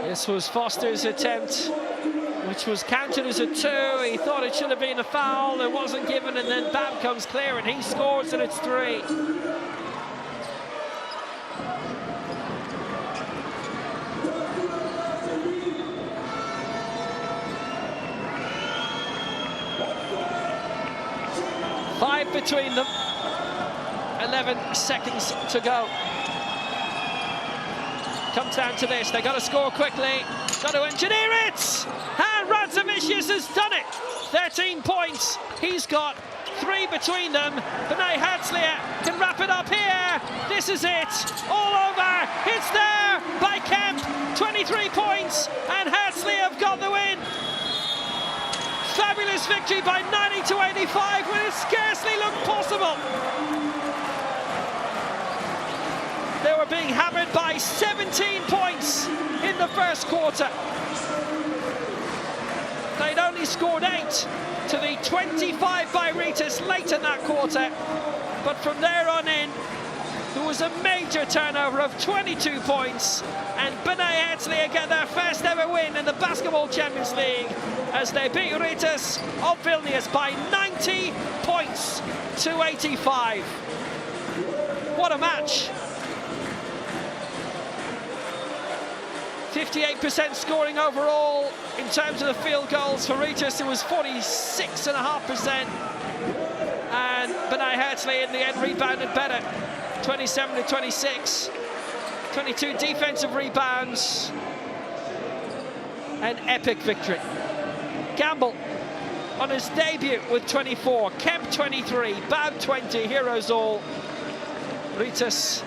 This was Foster's attempt, which was counted as a 2. He thought it should have been a foul. It wasn't given, and then Babb comes clear, and he scores, and it's 3. Five between them. 11 seconds to go. Comes down to this. They got to score quickly. Got to engineer it. And Rytas has done it. 13 points. He's got 3 between them. Bnei Herzliya can wrap it up here. This is it. All over. It's there by Kemp. 23 points. And Herzliya have got the win. Fabulous victory by 90-85 when it scarcely looked possible. They were being hammered by 17 points in the first quarter. They'd only scored 8 to the 25 by Rytas late in that quarter. But from there on in, there was a major turnover of 22 points, and Bnei Herzliya get their first ever win in the Basketball Champions League as they beat Rytas of Vilnius by 90 points to 85. What a match! 58% scoring overall. In terms of the field goals for Rytas, it was 46.5%. And Bnei Herzliya in the end rebounded better. 27-26. 22 defensive rebounds. An epic victory. Gamble on his debut with 24. Kemp 23. Babb 20. Heroes all. Rytas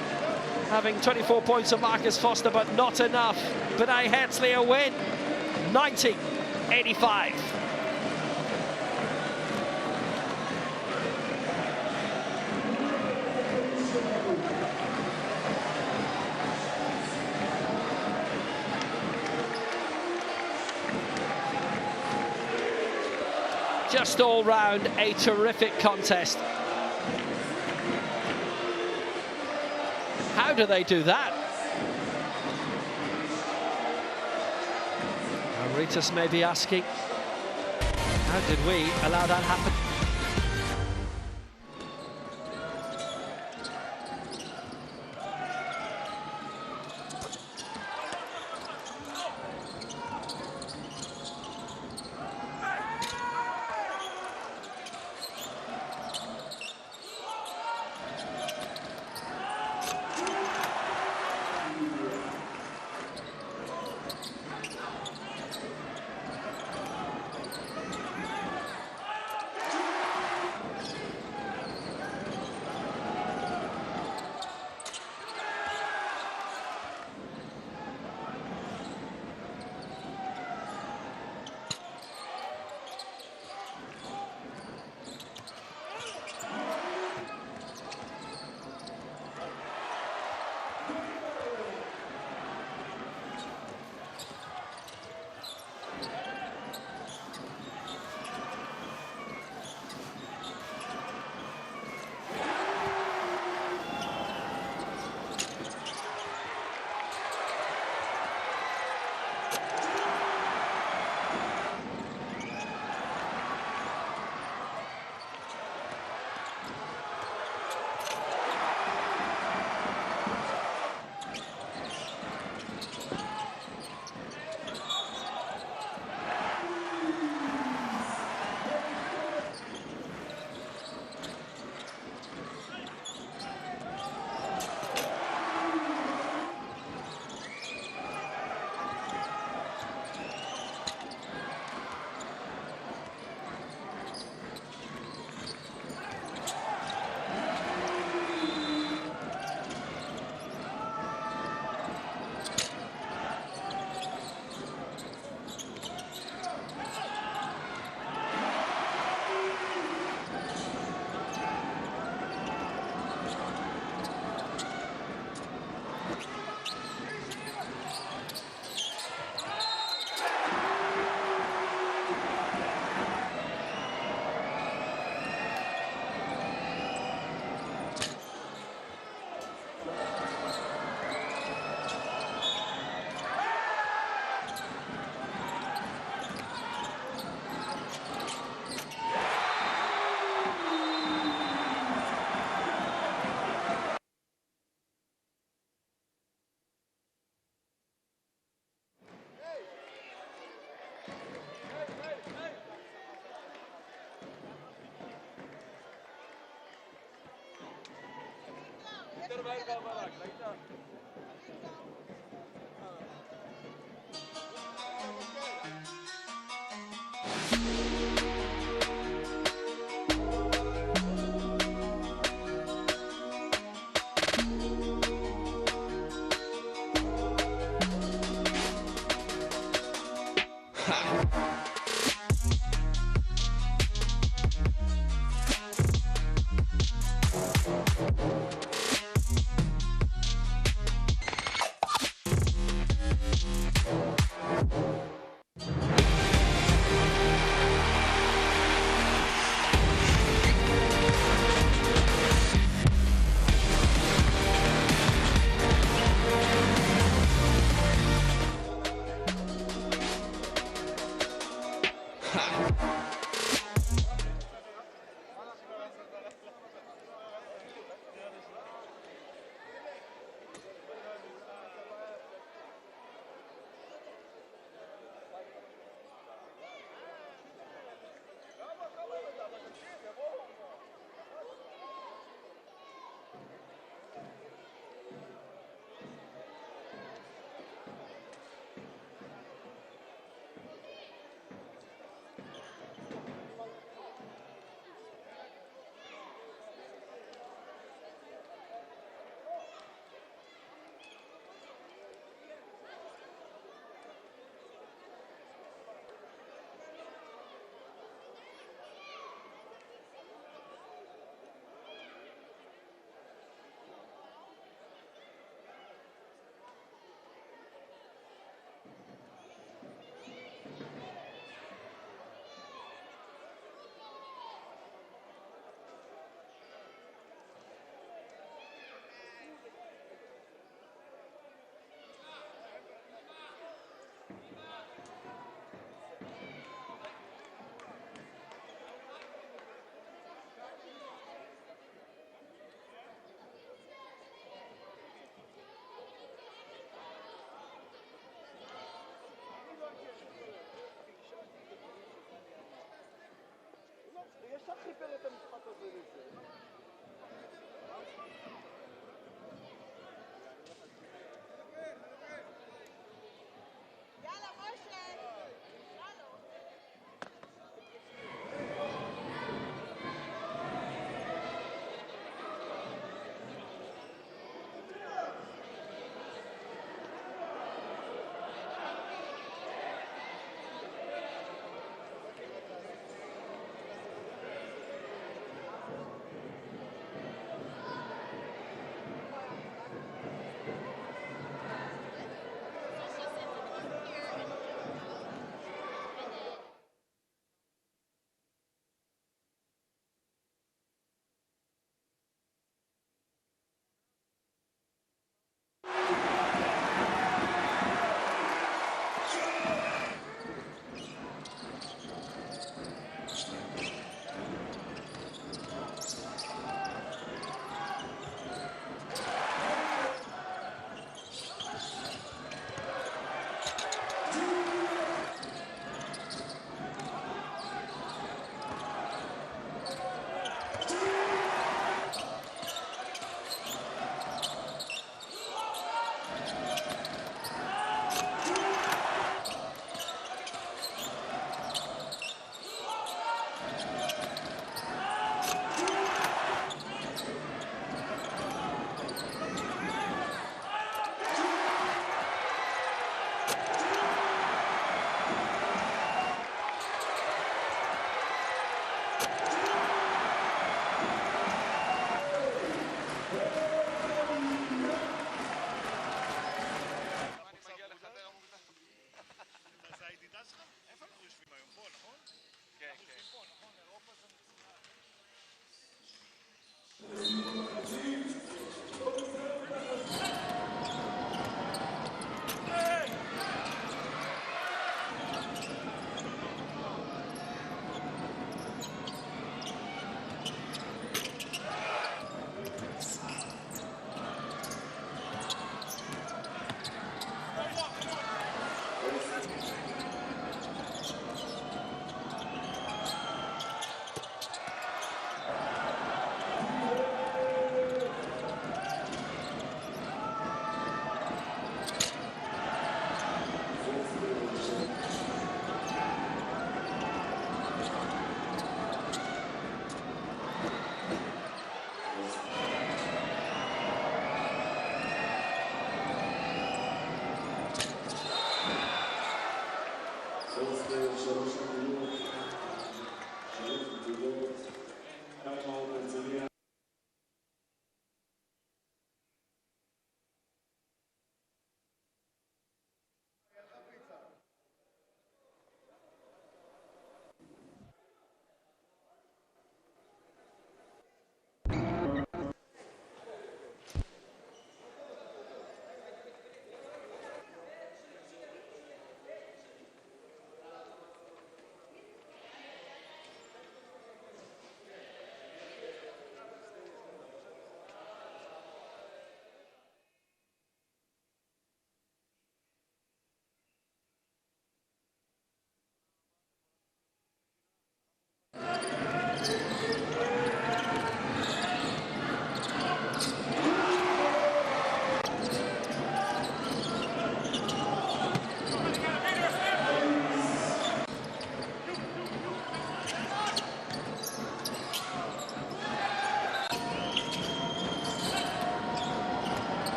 having 24 points of Marcus Foster, but not enough. Bnei Herzliya win, 90-85. Just all round a terrific contest. How do they do that? Rytas may be asking, how did we allow that happen?